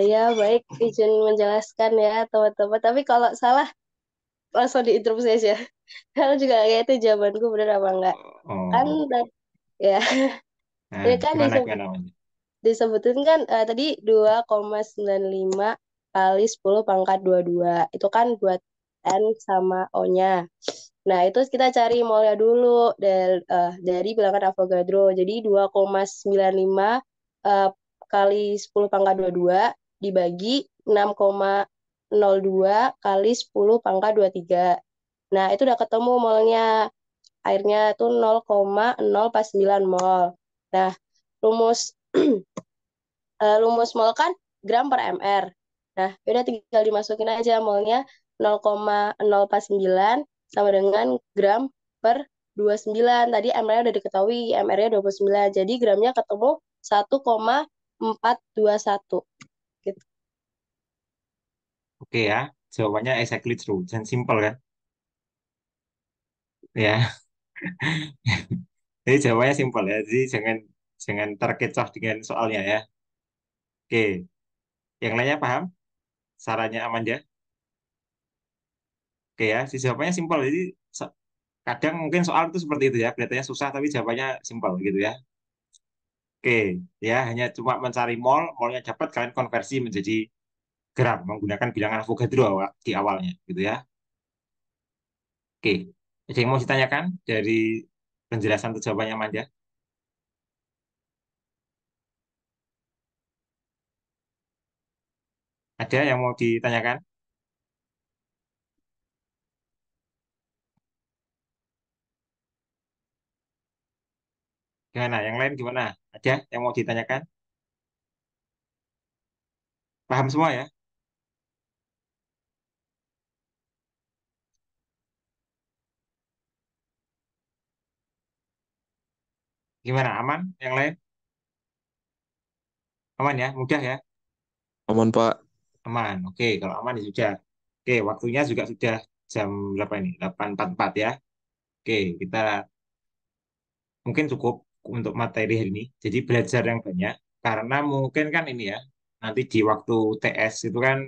Ya, baik. Izin menjelaskan ya, teman-teman. Tapi kalau salah, langsung diinterupsi aja. Kalau juga kayak itu jawabanku benar apa enggak. Kan, Oh, ya, nah ya kan gimana Amanda? disebutin kan tadi 2,95 kali 10 pangkat 22. Itu kan buat N sama O-nya. Nah, itu kita cari molnya dulu dari bilangan Avogadro. Jadi 2,95 eh, kali 10 pangkat 22 dibagi 6,02 kali 10 pangkat 23. Nah, itu udah ketemu molnya. Airnya itu 0,049 mol. Nah, rumus rumus mol kan gram per mr. Nah, udah tinggal dimasukin aja molnya 0,049 sama dengan gram per 29. Tadi mr-nya udah diketahui, mr-nya 29. Jadi gramnya ketemu 1,421 gitu. Oke ya, jawabannya exactly true dan simple kan? Ya, jadi jawabannya simple ya. Jadi jangan jangan terkecoh dengan soalnya ya. Oke, yang lainnya paham? Sarannya Amanda? Oke ya, si jawabannya simpel. Jadi kadang mungkin soal itu seperti itu ya, kelihatannya susah tapi jawabannya simpel gitu ya. Oke, ya hanya cuma mencari mol, molnya dapat kalian konversi menjadi gram menggunakan bilangan Avogadro di awalnya gitu ya. Oke, ada yang mau ditanyakan dari penjelasan atau jawabannya Amanda? Ada yang mau ditanyakan? Gimana? Yang lain gimana? Ada yang mau ditanyakan? Paham semua ya? Gimana? Aman? Yang lain? Aman ya? Mudah ya? Aman, Pak. Aman. Oke, kalau aman ya sudah. Oke, waktunya juga sudah jam berapa ini? 8.44 ya. Oke, kita mungkin cukup untuk materi hari ini. Jadi belajar yang banyak. Karena mungkin kan ini ya, nanti di waktu TS itu kan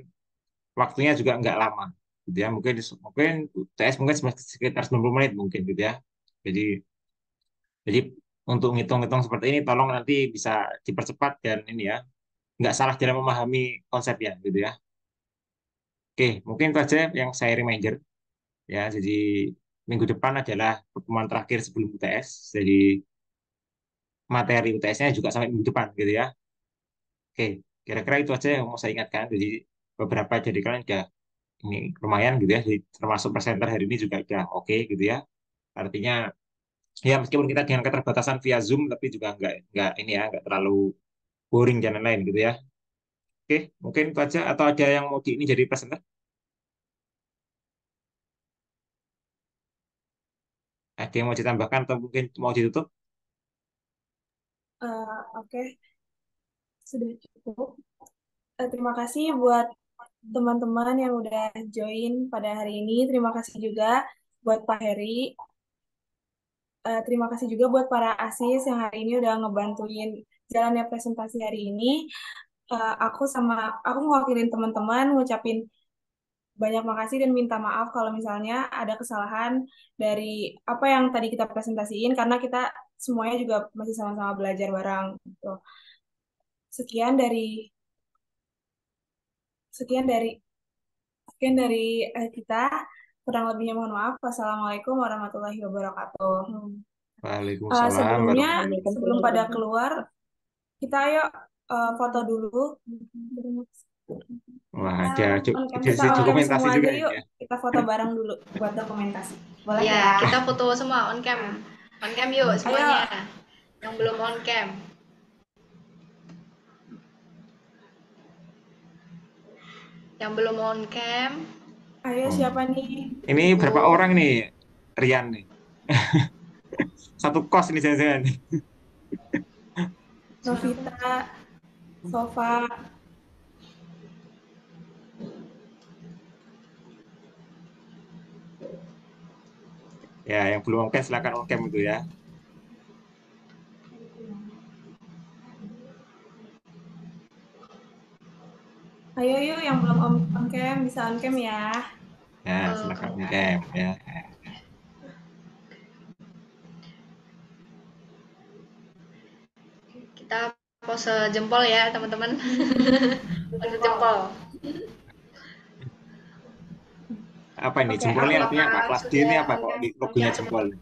waktunya juga nggak lama. Gitu ya. Mungkin mungkin TS mungkin sekitar 90 menit mungkin gitu ya. Jadi jadi untuk ngitung-ngitung seperti ini tolong nanti bisa dipercepat dan ini ya, nggak salah dalam memahami konsepnya gitu ya. Oke, mungkin itu aja yang saya reminder ya. Jadi minggu depan adalah pertemuan terakhir sebelum UTS. Jadi materi UTS-nya juga sampai minggu depan gitu ya. Oke, kira-kira itu aja yang mau saya ingatkan. Jadi beberapa jadi kalian udah ini lumayan gitu ya. Jadi termasuk presenter hari ini juga udah oke gitu ya. Artinya ya meskipun kita dengan keterbatasan via Zoom tapi juga nggak ini ya nggak terlalu boring dan lain-lain gitu ya. Oke, mungkin itu aja atau ada yang mau di ini jadi presenter? Ada yang mau ditambahkan atau mungkin mau ditutup? Oke, sudah cukup. Terima kasih buat teman-teman yang udah join pada hari ini. Terima kasih juga buat Pak Heri. Terima kasih juga buat para ASIS yang hari ini udah ngebantuin jalannya presentasi hari ini. Aku mewakilin teman-teman ngucapin banyak makasih dan minta maaf kalau misalnya ada kesalahan dari apa yang tadi kita presentasiin karena kita semuanya juga masih sama-sama belajar bareng gitu. Sekian dari sekian dari sekian dari kita. Kurang lebihnya mohon maaf. Wassalamualaikum warahmatullahi wabarakatuh. Waalaikumsalam Sebelumnya, warahmatullahi sebelum pada keluar, kita ayo foto dulu. Wah, Kita ada kita on cam dokumentasi semua juga aja yuk. ya. Kita foto bareng dulu buat dokumentasi. Boleh Ya, ya? kita foto semua on cam. On cam yuk semuanya. Yang belum on cam. Yang belum on cam. Ayo siapa nih? Ini berapa orang nih, Rian nih? Satu kos ini jangan-jangan. Novita, Sofa. Ya, yang belum on cam silakan on cam itu ya. Ayo yuk yang belum on cam bisa on cam ya. Ya, silakan on cam ya. Kita pose jempol ya, teman-teman. Pose jempol. Apa ini? Jempolnya artinya apa? Kelas D ini apa kok logonya jempol?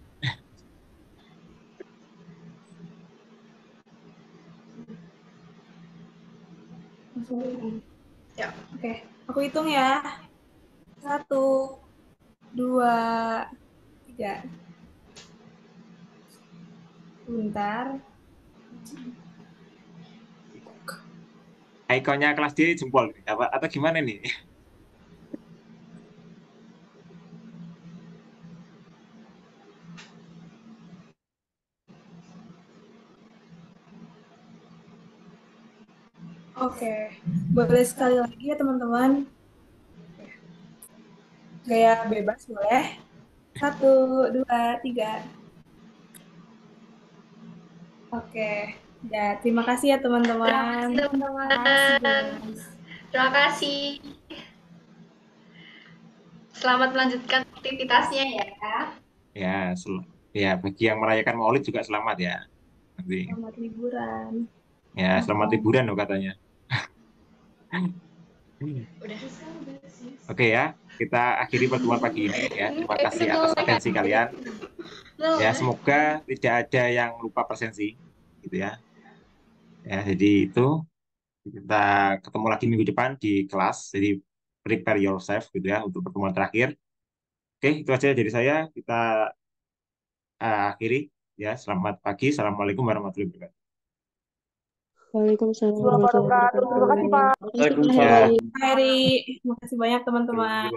Ya. Oke, aku hitung ya. 1, 2, 3. Bentar. Ikonnya kelas D jempol apa atau gimana nih? Oke, boleh sekali lagi ya teman-teman. Gaya bebas boleh. 1, 2, 3. Oke, ya terima kasih ya teman-teman. Terima kasih. Selamat melanjutkan aktivitasnya ya. Ya, ya bagi yang merayakan Maulid juga selamat ya. Nanti. Selamat liburan. Ya, selamat liburan loh katanya. Udah. Oke ya, kita akhiri pertemuan pagi ini ya. Terima kasih atas atensi kalian. Ya, semoga tidak ada yang lupa presensi, gitu ya. Ya, jadi itu kita ketemu lagi minggu depan di kelas. Jadi prepare yourself gitu ya untuk pertemuan terakhir. Oke, itu aja dari saya. Kita akhiri ya. Selamat pagi. Assalamualaikum warahmatullahi wabarakatuh. Waalaikumsalam warahmatullahi wabarakatuh. Terima kasih Pak. Terima kasih Pak Heri. Terima kasih banyak teman-teman.